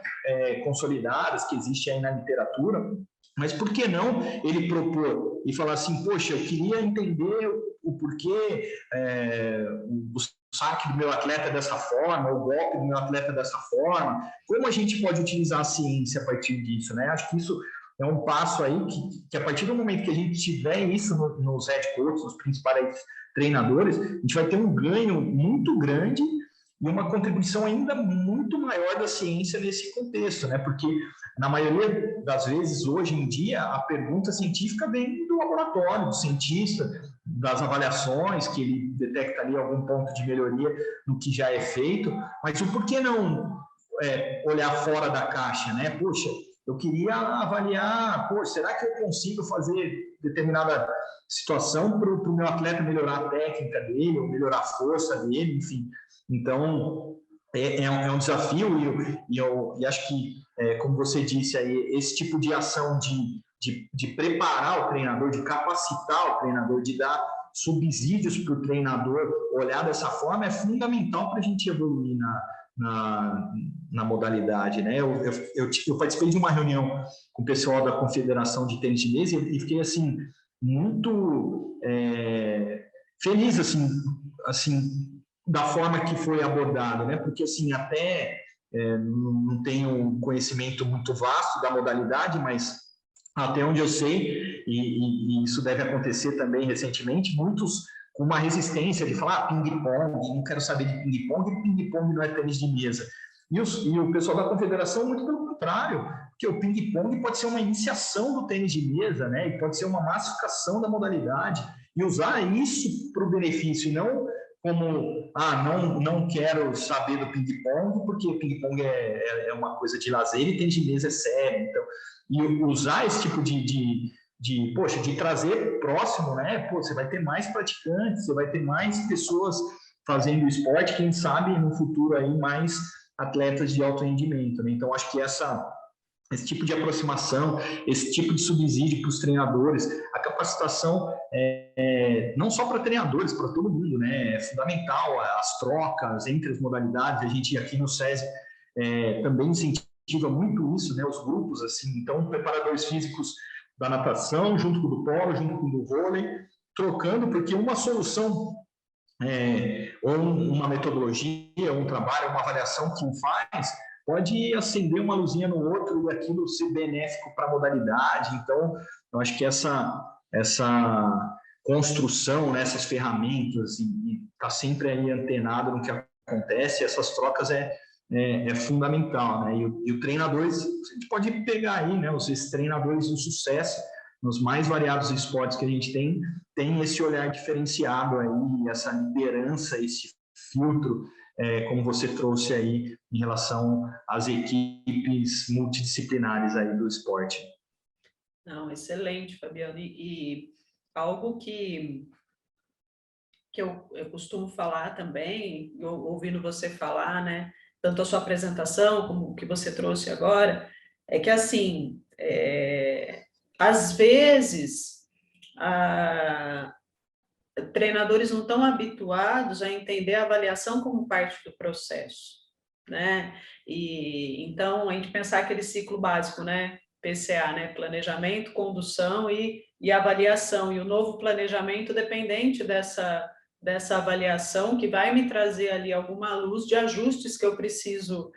consolidadas, que existe aí na literatura, mas por que não ele propor e falar assim, poxa, eu queria entender o porquê o saque do meu atleta é dessa forma, o golpe do meu atleta é dessa forma, como a gente pode utilizar a ciência a partir disso, né? Acho que isso é um passo aí que a partir do momento que a gente tiver isso nos head coaches, nos principais treinadores, a gente vai ter um ganho muito grande e uma contribuição ainda muito maior da ciência nesse contexto, né? Porque na maioria das vezes, hoje em dia, a pergunta científica vem do laboratório, do cientista, das avaliações, que ele detecta ali algum ponto de melhoria no que já é feito, mas o porquê não olhar fora da caixa, né? Poxa, eu queria avaliar, poxa, será que eu consigo fazer determinada situação para o meu atleta melhorar a técnica dele, ou melhorar a força dele, enfim. Então, é um desafio e eu acho que, como você disse aí, esse tipo de ação de preparar o treinador, de capacitar o treinador, de dar subsídios para o treinador olhar dessa forma é fundamental para a gente evoluir na modalidade, né? Eu participei de uma reunião com o pessoal da Confederação de Tênis de Mesa e fiquei, assim, muito feliz, assim, da forma que foi abordado, né? Porque, assim, até não tenho conhecimento muito vasto da modalidade, mas até onde eu sei, e isso deve acontecer também recentemente, muitos com uma resistência de falar ping-pong, não quero saber de ping-pong não é tênis de mesa. E o pessoal da confederação, muito pelo contrário, porque o ping-pong pode ser uma iniciação do tênis de mesa, né? E pode ser uma massificação da modalidade, e usar isso para o benefício, e não como, não quero saber do ping-pong, porque ping-pong é uma coisa de lazer e tênis de mesa é sério. Então, e usar esse tipo de trazer próximo, né? Pô, você vai ter mais praticantes, você vai ter mais pessoas fazendo esporte, quem sabe no futuro aí mais atletas de alto rendimento, né? Então, acho que esse tipo de aproximação, esse tipo de subsídio para os treinadores, a capacitação não só para treinadores, para todo mundo, né? É fundamental as trocas entre as modalidades. A gente aqui no SESI também incentiva muito isso, né? Os grupos, assim, então preparadores físicos da natação, junto com o do polo, junto com o do vôlei, trocando, porque uma solução ou uma metodologia, um trabalho, uma avaliação que um faz, pode acender uma luzinha no outro e aquilo ser benéfico para a modalidade. Então, eu acho que essa construção, né, essas ferramentas, e tá sempre aí antenado no que acontece, essas trocas é fundamental, né? E o treinador, a gente pode pegar aí, né, esses treinadores de sucesso nos mais variados esportes que a gente tem esse olhar diferenciado aí, essa liderança, esse filtro, como você trouxe aí em relação às equipes multidisciplinares aí do esporte. Não, excelente, Fabiano. E algo que eu costumo falar também, ouvindo você falar, né, tanto a sua apresentação como o que você trouxe agora, é que, assim, às vezes, treinadores não estão habituados a entender a avaliação como parte do processo, né? E então, a gente pensar aquele ciclo básico, né? PCA, né? Planejamento, condução e avaliação. E o novo planejamento dependente dessa avaliação, que vai me trazer ali alguma luz de ajustes que eu preciso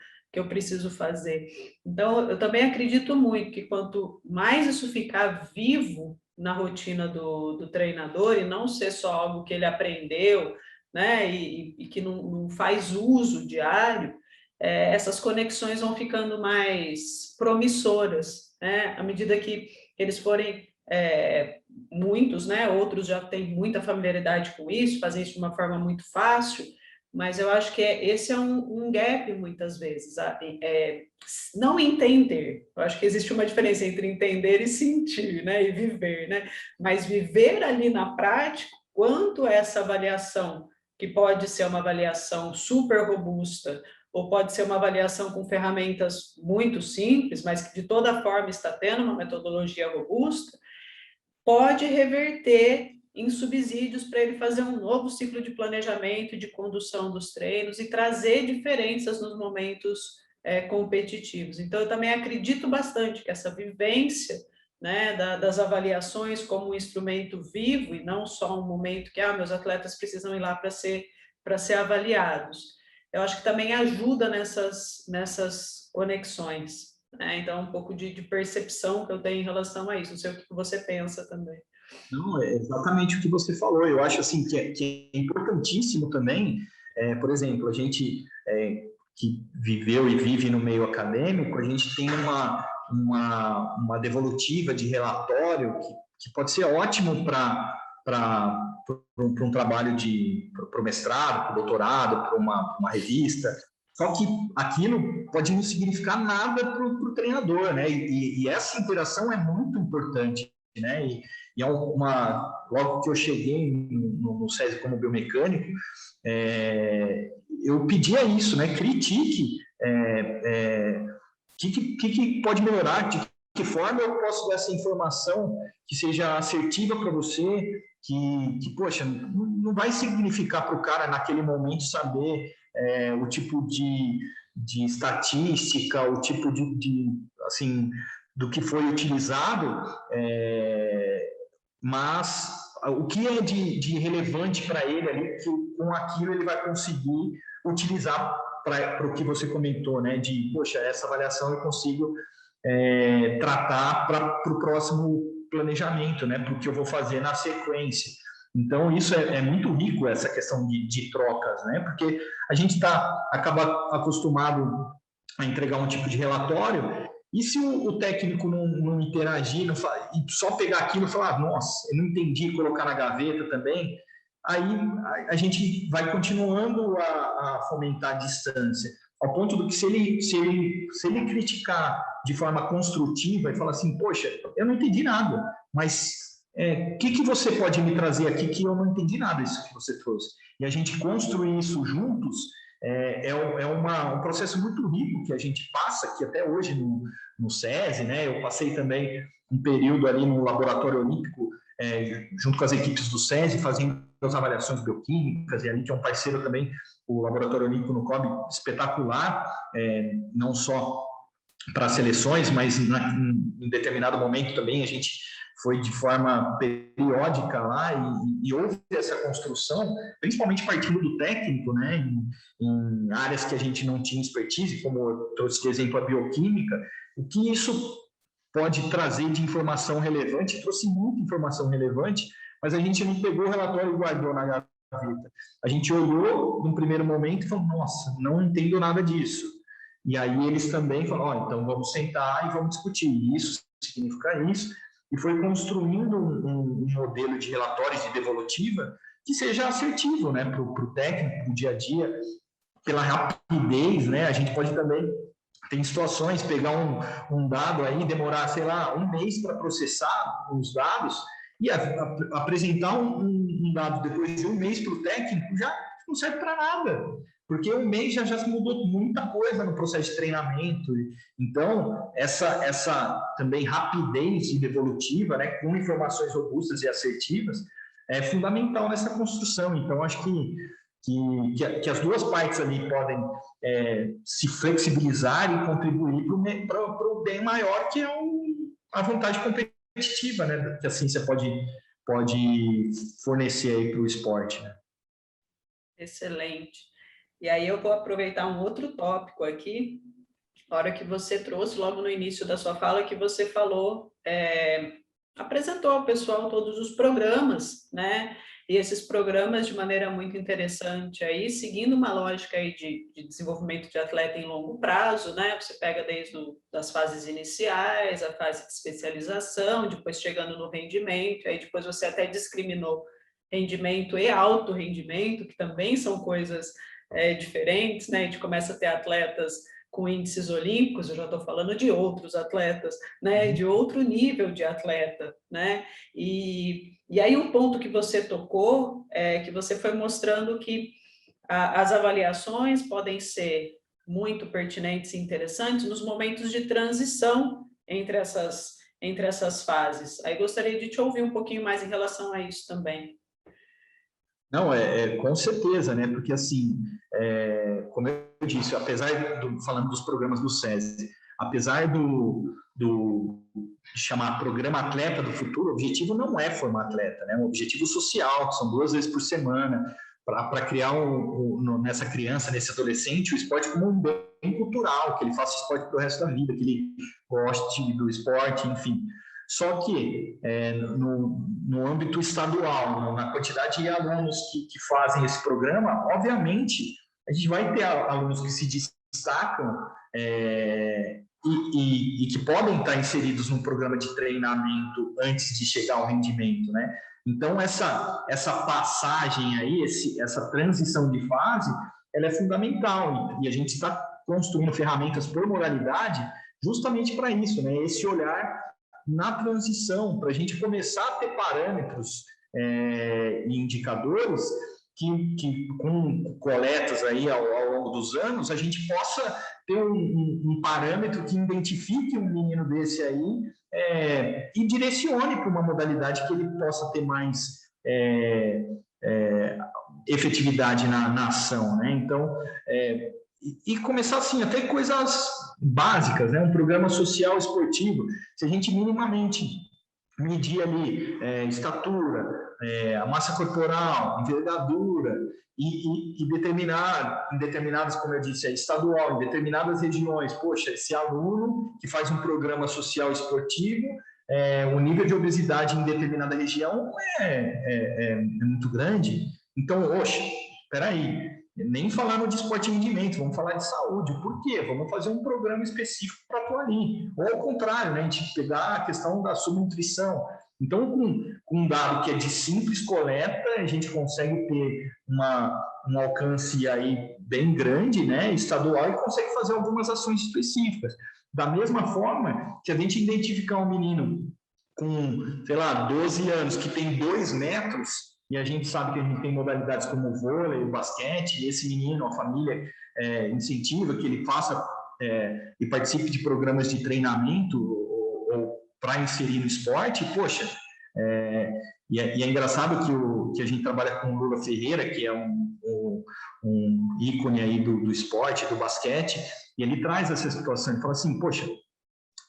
fazer. Então, eu também acredito muito que quanto mais isso ficar vivo na rotina do treinador e não ser só algo que ele aprendeu, né, e que não faz uso diário, essas conexões vão ficando mais promissoras, né, à medida que eles forem muitos, né, outros já têm muita familiaridade com isso, fazem isso de uma forma muito fácil, mas eu acho que esse é um gap muitas vezes, não entender. Eu acho que existe uma diferença entre entender e sentir, né, e viver, né? Mas viver ali na prática, quanto essa avaliação, que pode ser uma avaliação super robusta, ou pode ser uma avaliação com ferramentas muito simples, mas que de toda forma está tendo uma metodologia robusta, pode reverter em subsídios para ele fazer um novo ciclo de planejamento e de condução dos treinos e trazer diferenças nos momentos competitivos. Então, eu também acredito bastante que essa vivência, né, das avaliações como um instrumento vivo e não só um momento que meus atletas precisam ir lá para ser avaliados. Eu acho que também ajuda nessas conexões. Então, um pouco de percepção que eu tenho em relação a isso. Não sei o que você pensa também. Não, é exatamente o que você falou. Eu acho assim que é importantíssimo também, por exemplo, a gente que viveu e vive no meio acadêmico, a gente tem uma devolutiva de relatório que pode ser ótimo para um trabalho para o mestrado, para o doutorado, para uma revista. Só que aquilo pode não significar nada para o treinador, né? E essa interação é muito importante, né? E é logo que eu cheguei no SESI como biomecânico, eu pedia isso, né? Critique que pode melhorar, de que forma eu posso dar essa informação que seja assertiva para você, poxa, não vai significar para o cara, naquele momento, saber o tipo de estatística, o tipo assim, do que foi utilizado, mas o que é de relevante para ele ali, que com aquilo ele vai conseguir utilizar para o que você comentou, né? De, poxa, essa avaliação eu consigo tratar para o próximo planejamento, né? Para o que eu vou fazer na sequência. Então, isso é muito rico, essa questão de trocas, né? Porque a gente acaba acostumado a entregar um tipo de relatório, e se o técnico não interagir, e só pegar aquilo e falar, nossa, eu não entendi, colocar na gaveta também, aí a gente vai continuando a fomentar a distância, ao ponto do que se ele criticar de forma construtiva e falar assim, poxa, eu não entendi nada, mas o que você pode me trazer aqui que eu não entendi nada disso que você trouxe? E a gente construir isso juntos um processo muito rico que a gente passa aqui até hoje no SESI, né? Eu passei também um período ali no Laboratório Olímpico, junto com as equipes do SESI, fazendo as avaliações bioquímicas, e ali que é um parceiro também, o Laboratório Olímpico no COB, espetacular, não só para seleções, mas em determinado momento também a gente foi de forma periódica lá e houve essa construção, principalmente partindo do técnico, né, em áreas que a gente não tinha expertise, como eu trouxe de exemplo a bioquímica, o que isso pode trazer de informação relevante, trouxe muita informação relevante, mas a gente não pegou o relatório e guardou na gaveta. A gente olhou num primeiro momento e falou, nossa, não entendo nada disso. E aí eles também falaram, então vamos sentar e vamos discutir. Isso significa isso. E foi construindo um modelo de relatórios de devolutiva que seja assertivo, né, para o técnico, para o dia a dia, pela rapidez, né? A gente pode também, tem situações, pegar um dado aí, demorar, sei lá, um mês para processar os dados e apresentar um dado depois de um mês para o técnico já não serve para nada, porque um mês já mudou muita coisa no processo de treinamento. Então, essa também rapidez devolutiva, né, com informações robustas e assertivas, é fundamental nessa construção. Então, acho que as duas partes ali podem se flexibilizar e contribuir para o bem maior, que é a vontade competitiva, né, que a ciência pode fornecer aí para o esporte, né? Excelente. E aí eu vou aproveitar um outro tópico aqui, a hora que você trouxe, logo no início da sua fala, que você falou, apresentou ao pessoal todos os programas, né? E esses programas de maneira muito interessante aí, seguindo uma lógica aí de desenvolvimento de atleta em longo prazo, né? Você pega desde das fases iniciais, a fase de especialização, depois chegando no rendimento, aí depois você até discriminou rendimento e alto rendimento, que também são coisas diferentes, né? A gente começa a ter atletas com índices olímpicos, eu já estou falando de outros atletas, né? De outro nível de atleta, né? E aí um ponto que você tocou é que você foi mostrando que as avaliações podem ser muito pertinentes e interessantes nos momentos de transição entre essas fases. Aí gostaria de te ouvir um pouquinho mais em relação a isso também. Não, com certeza, né? Porque, assim, como eu disse, falando dos programas do SESI, apesar de chamar Programa Atleta do Futuro, o objetivo não é formar atleta, né? É um objetivo social, que são 2 vezes por semana, para criar nessa criança, nesse adolescente, o esporte como um bem cultural, que ele faça esporte para o resto da vida, que ele goste do esporte, enfim. Só que no âmbito estadual, na quantidade de alunos que fazem esse programa, obviamente, a gente vai ter alunos que se destacam e que podem estar inseridos num programa de treinamento antes de chegar ao rendimento, né? Então, essa passagem aí, essa transição de fase, ela é fundamental e a gente está construindo ferramentas por modalidade justamente para isso, né? Esse olhar na transição, para a gente começar a ter parâmetros e indicadores que com coletas aí ao longo dos anos, a gente possa ter um parâmetro que identifique um menino desse aí e direcione para uma modalidade que ele possa ter mais efetividade na ação, né? Então, e começar assim, até coisas básicas, né? Um programa social esportivo, se a gente minimamente medir ali estatura, a massa corporal, envergadura, e determinar, em determinadas, como eu disse, estadual, em determinadas regiões, poxa, esse aluno que faz um programa social esportivo, o nível de obesidade em determinada região é muito grande. Então, oxe, espera aí, nem falar de esporte e rendimento, vamos falar de saúde. Por quê? Vamos fazer um programa específico para atuar ali. Ou ao contrário, né? A gente pegar a questão da subnutrição. Então, com um dado que é de simples coleta, a gente consegue ter um alcance aí bem grande, né, estadual, e consegue fazer algumas ações específicas. Da mesma forma que a gente identificar um menino com, sei lá, 12 anos, que tem 2 metros, e a gente sabe que a gente tem modalidades como o vôlei, o basquete, e esse menino, a família incentiva que ele faça e participe de programas de treinamento ou para inserir no esporte. Poxa, e é engraçado que a gente trabalha com o Lula Ferreira, que é um ícone aí do esporte, do basquete, e ele traz essa situação, ele fala assim, poxa,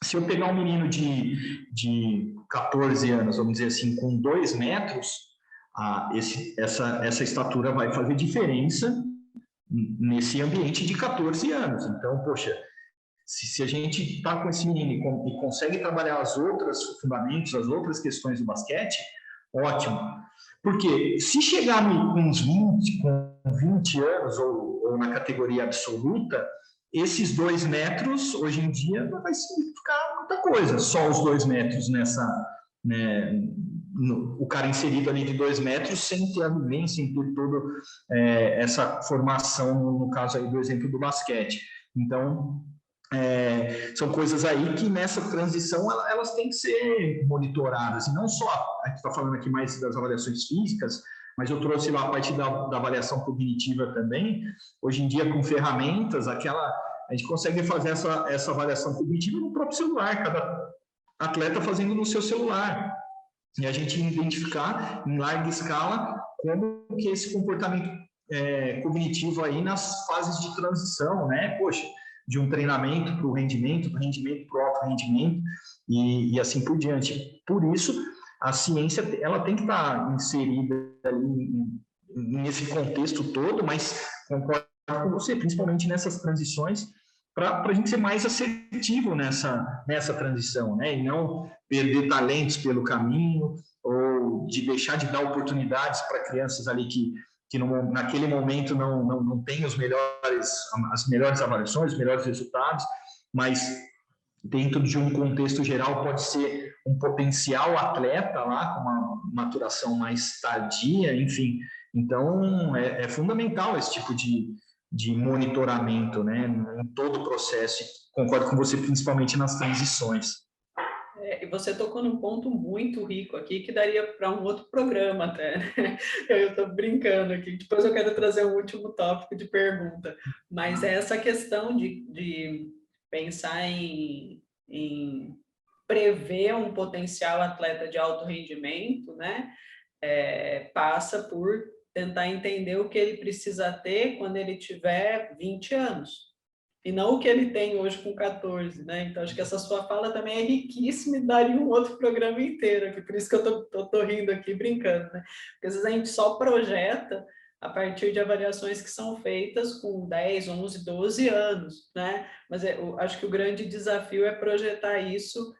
se eu pegar um menino de 14 anos, vamos dizer assim, com 2 metros, essa estatura vai fazer diferença nesse ambiente de 14 anos. Então, poxa, se a gente está com esse menino e consegue trabalhar os outros fundamentos, as outras questões do basquete, ótimo. Porque se chegar com uns 20 anos ou na categoria absoluta, esses 2 metros, hoje em dia, não vai significar muita coisa. Só os 2 metros o cara inserido ali de 2 metros, sem ter a vivência, sem ter toda essa formação, no caso aí do exemplo do basquete. Então, são coisas aí que nessa transição elas têm que ser monitoradas, e não só, a gente está falando aqui mais das avaliações físicas, mas eu trouxe lá a parte da avaliação cognitiva também. Hoje em dia, com ferramentas, a gente consegue fazer essa avaliação cognitiva no próprio celular, cada atleta fazendo no seu celular, e a gente identificar em larga escala como que esse comportamento cognitivo aí nas fases de transição, né? Poxa, de um treinamento para o rendimento, do rendimento para o alto rendimento, e assim por diante. Por isso, a ciência ela tem que estar inserida ali nesse contexto todo, mas concordo com você, principalmente nessas transições, para a gente ser mais assertivo nessa transição, né? E não perder talentos pelo caminho, ou de deixar de dar oportunidades para crianças ali que naquele momento não tem as melhores avaliações, os melhores resultados, mas dentro de um contexto geral pode ser um potencial atleta lá com uma maturação mais tardia, enfim. Então, é fundamental esse tipo de monitoramento, né, em todo o processo. Concordo com você, principalmente nas transições. E você tocou num ponto muito rico aqui, que daria para um outro programa até, né? Eu estou brincando aqui, depois eu quero trazer um último tópico de pergunta, mas é essa questão de pensar em prever um potencial atleta de alto rendimento, né? Passa por tentar entender o que ele precisa ter quando ele tiver 20 anos. E não o que ele tem hoje com 14, né? Então, acho que essa sua fala também é riquíssima e daria um outro programa inteiro aqui. Por isso que eu tô rindo aqui, brincando, né? Porque às vezes a gente só projeta a partir de avaliações que são feitas com 10, 11, 12 anos, né? Mas eu acho que o grande desafio é projetar isso.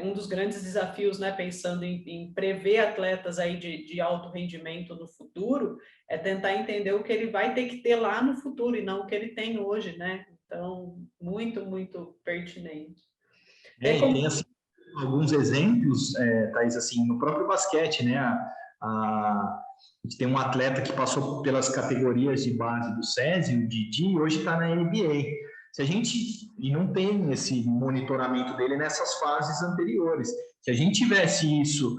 Um dos grandes desafios, né, pensando em prever atletas aí de alto rendimento no futuro, é tentar entender o que ele vai ter que ter lá no futuro e não o que ele tem hoje, né? Então, muito, muito pertinente. E tem assim, alguns exemplos, Thaís, assim, no próprio basquete, né? A gente tem um atleta que passou pelas categorias de base do SESI, o Didi, hoje está na NBA. Se a gente, e não tem esse monitoramento dele nessas fases anteriores, se a gente tivesse isso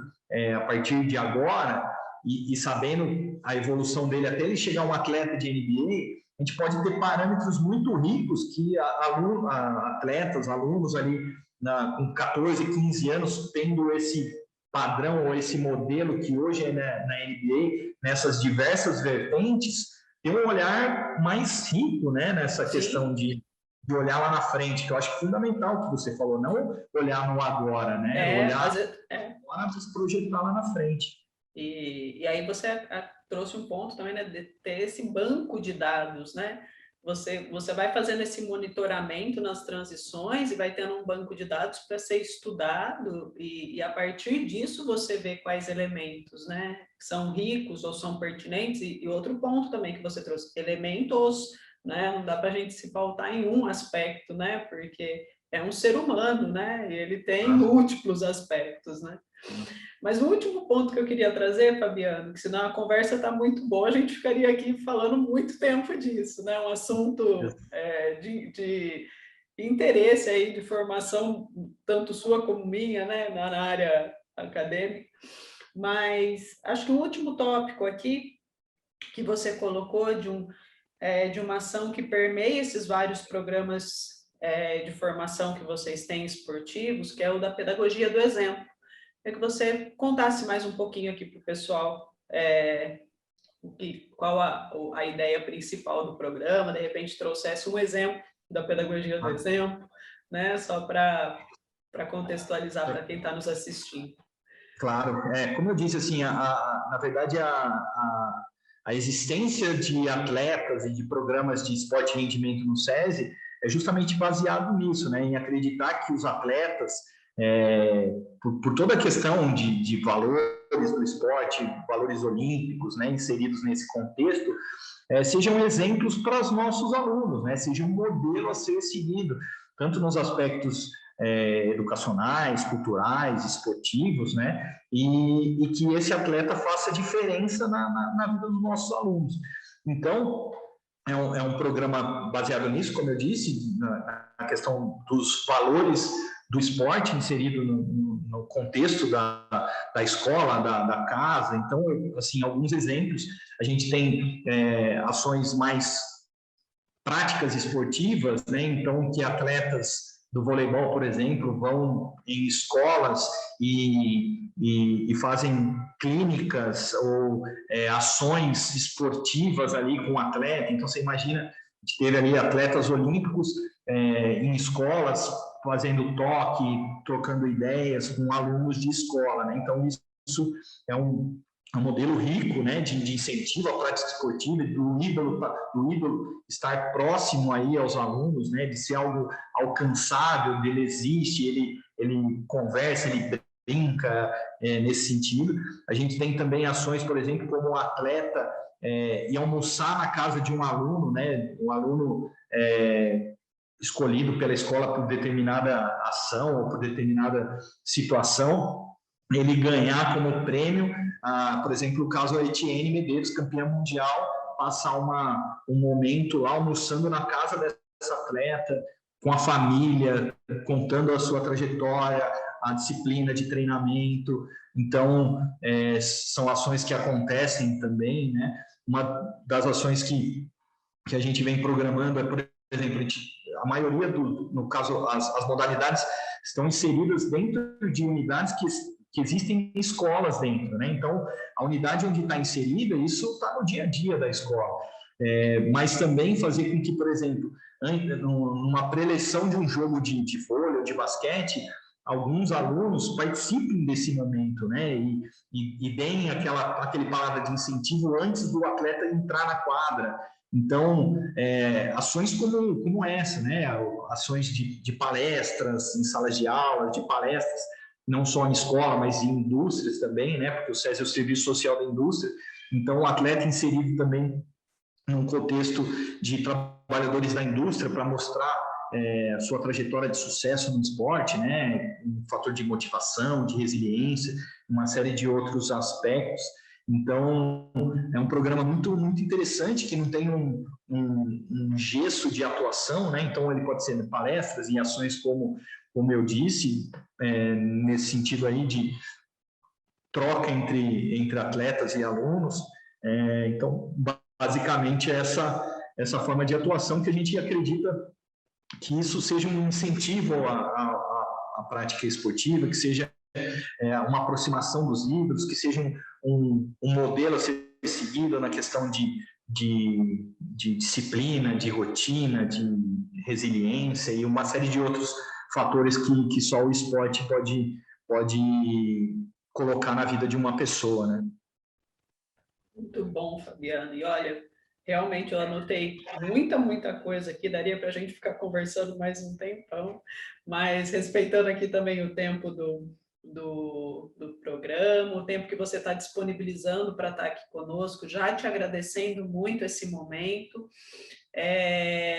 a partir de agora, e sabendo a evolução dele até ele chegar um atleta de NBA, a gente pode ter parâmetros muito ricos que atletas, alunos ali com 14, 15 anos, tendo esse padrão ou esse modelo que hoje é na NBA, nessas diversas vertentes, ter um olhar mais rico, né, nessa questão de olhar lá na frente, que eu acho fundamental o que você falou, não olhar no agora, né? Olhar agora, mas projetar lá na frente. E aí você trouxe um ponto também, né, de ter esse banco de dados, né? Você vai fazendo esse monitoramento nas transições e vai tendo um banco de dados para ser estudado e a partir disso você vê quais elementos, né, são ricos ou são pertinentes. E outro ponto também que você trouxe, elementos, né, não dá para a gente se pautar em um aspecto, né, porque é um ser humano, né, e ele tem múltiplos aspectos, né. Mas o último ponto que eu queria trazer, Fabiano, que senão a conversa está muito boa, a gente ficaria aqui falando muito tempo disso, né? Um assunto de interesse aí, de formação, tanto sua como minha, né? Na área acadêmica. Mas acho que o último tópico aqui que você colocou de uma ação que permeia esses vários programas de formação que vocês têm esportivos, que é o da pedagogia do exemplo. É que você contasse mais um pouquinho aqui para o pessoal qual a ideia principal do programa, de repente trouxesse um exemplo da pedagogia do exemplo, né? Só para contextualizar para quem está nos assistindo. Claro, como eu disse, assim, na verdade, a existência de atletas e de programas de esporte e rendimento no SESI é justamente baseado nisso, né? Em acreditar que os atletas, por toda a questão de valores do esporte, valores olímpicos, né, inseridos nesse contexto, sejam exemplos para os nossos alunos, né, sejam um modelo a ser seguido, tanto nos aspectos educacionais, culturais, esportivos, né, e que esse atleta faça diferença na vida dos nossos alunos. Então, é um programa baseado nisso, como eu disse, na questão dos valores do esporte inserido no contexto da escola, da casa. Então, assim, alguns exemplos, a gente tem ações mais práticas esportivas, né? Então, que atletas do voleibol, por exemplo, vão em escolas e fazem clínicas ou ações esportivas ali com o atleta. Então, você imagina, a gente teve ali atletas olímpicos em escolas fazendo toque, trocando ideias com alunos de escola, né? Então, isso é um modelo rico, né, de incentivo à prática esportiva, do ídolo estar próximo aí aos alunos, né, de ser algo alcançável, ele existe, ele conversa, ele brinca nesse sentido. A gente tem também ações, por exemplo, como o atleta ir almoçar na casa de um aluno, né, um aluno escolhido pela escola por determinada ação ou por determinada situação, ele ganhar como prêmio, por exemplo, o caso da Etienne Medeiros, campeã mundial, passar um momento lá almoçando na casa dessa atleta, com a família, contando a sua trajetória, a disciplina de treinamento. Então, são ações que acontecem também, né? Uma das ações que a gente vem programando por exemplo, a maioria no caso, as modalidades estão inseridas dentro de unidades que existem escolas dentro, né? Então, a unidade onde está inserida, isso está no dia a dia da escola. Mas também fazer com que, por exemplo, numa preleção de um jogo de vôlei ou de basquete, alguns alunos participem desse momento, né? E deem aquele palavra de incentivo antes do atleta entrar na quadra. Então, ações como essa, né? Ações de palestras em salas de aula, de palestras, não só em escola, mas em indústrias também, né? Porque o SESI é o Serviço Social da Indústria. Então, o atleta inserido também num contexto de trabalhadores da indústria para mostrar a sua trajetória de sucesso no esporte, né? Um fator de motivação, de resiliência, uma série de outros aspectos. Então, é um programa muito, muito interessante, que não tem um gesso de atuação, né? Então, ele pode ser palestras e ações como eu disse, nesse sentido aí de troca entre atletas e alunos. Então, basicamente, é essa forma de atuação que a gente acredita que isso seja um incentivo à prática esportiva, que seja uma aproximação dos livros, que seja um modelo a ser seguido na questão de disciplina, de rotina, de resiliência e uma série de outros fatores que só o esporte pode colocar na vida de uma pessoa, né? Muito bom, Fabiano. E olha, realmente eu anotei muita coisa aqui, daria para a gente ficar conversando mais um tempão, mas respeitando aqui também o tempo do programa, o tempo que você está disponibilizando para estar aqui conosco, já te agradecendo muito esse momento.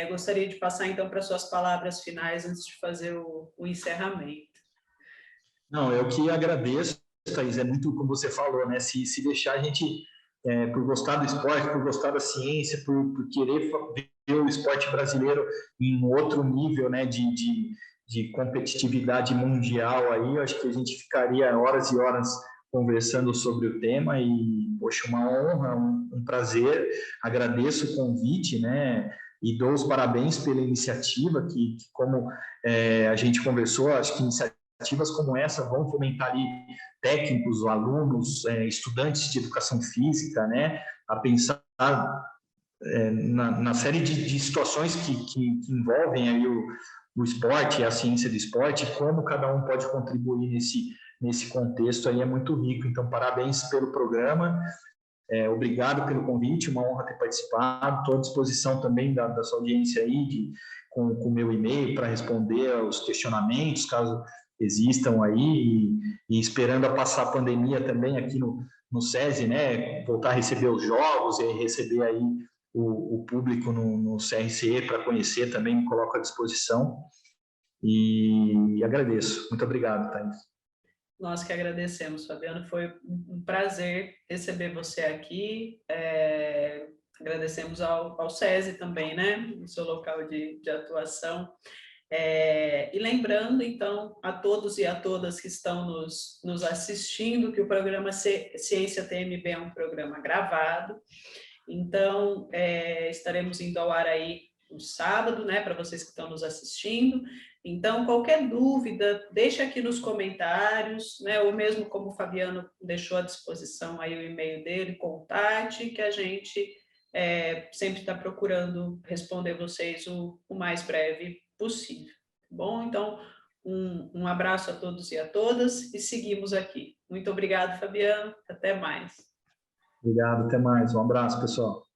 Gostaria de passar então para suas palavras finais antes de fazer o encerramento. Não, eu que agradeço, Thaís, é muito como você falou, né? Se deixar a gente, por gostar do esporte, por gostar da ciência, por querer ver o esporte brasileiro em outro nível, né, de competitividade mundial aí, eu acho que a gente ficaria horas e horas conversando sobre o tema e, poxa, uma honra, um prazer, agradeço o convite, né, e dou os parabéns pela iniciativa, que como a gente conversou, acho que iniciativas como essa vão fomentar ali técnicos, alunos, estudantes de educação física, né, a pensar na série de situações que envolvem aí o esporte, a ciência do esporte, como cada um pode contribuir nesse contexto aí é muito rico. Então, parabéns pelo programa, obrigado pelo convite, uma honra ter participado, estou à disposição também da sua audiência aí, com o meu e-mail para responder aos questionamentos, caso existam aí, e esperando a passar a pandemia também aqui no SESI, né, voltar a receber os jogos e receber aí o público no CRCE para conhecer também, me coloco à disposição e agradeço. Muito obrigado, Thaís. Nós que agradecemos, Fabiano, foi um prazer receber você aqui, agradecemos ao SESI também, né, no seu local de atuação, e lembrando, então, a todos e a todas que estão nos assistindo, que o programa Ciência TMB é um programa gravado, então, estaremos indo ao ar aí no sábado, né, para vocês que estão nos assistindo. Então, qualquer dúvida, deixa aqui nos comentários, né, ou mesmo como o Fabiano deixou à disposição aí o e-mail dele, contate, que a gente sempre está procurando responder vocês o mais breve possível. Bom, então, um abraço a todos e a todas e seguimos aqui. Muito obrigado, Fabiano. Até mais. Obrigado, até mais. Um abraço, pessoal.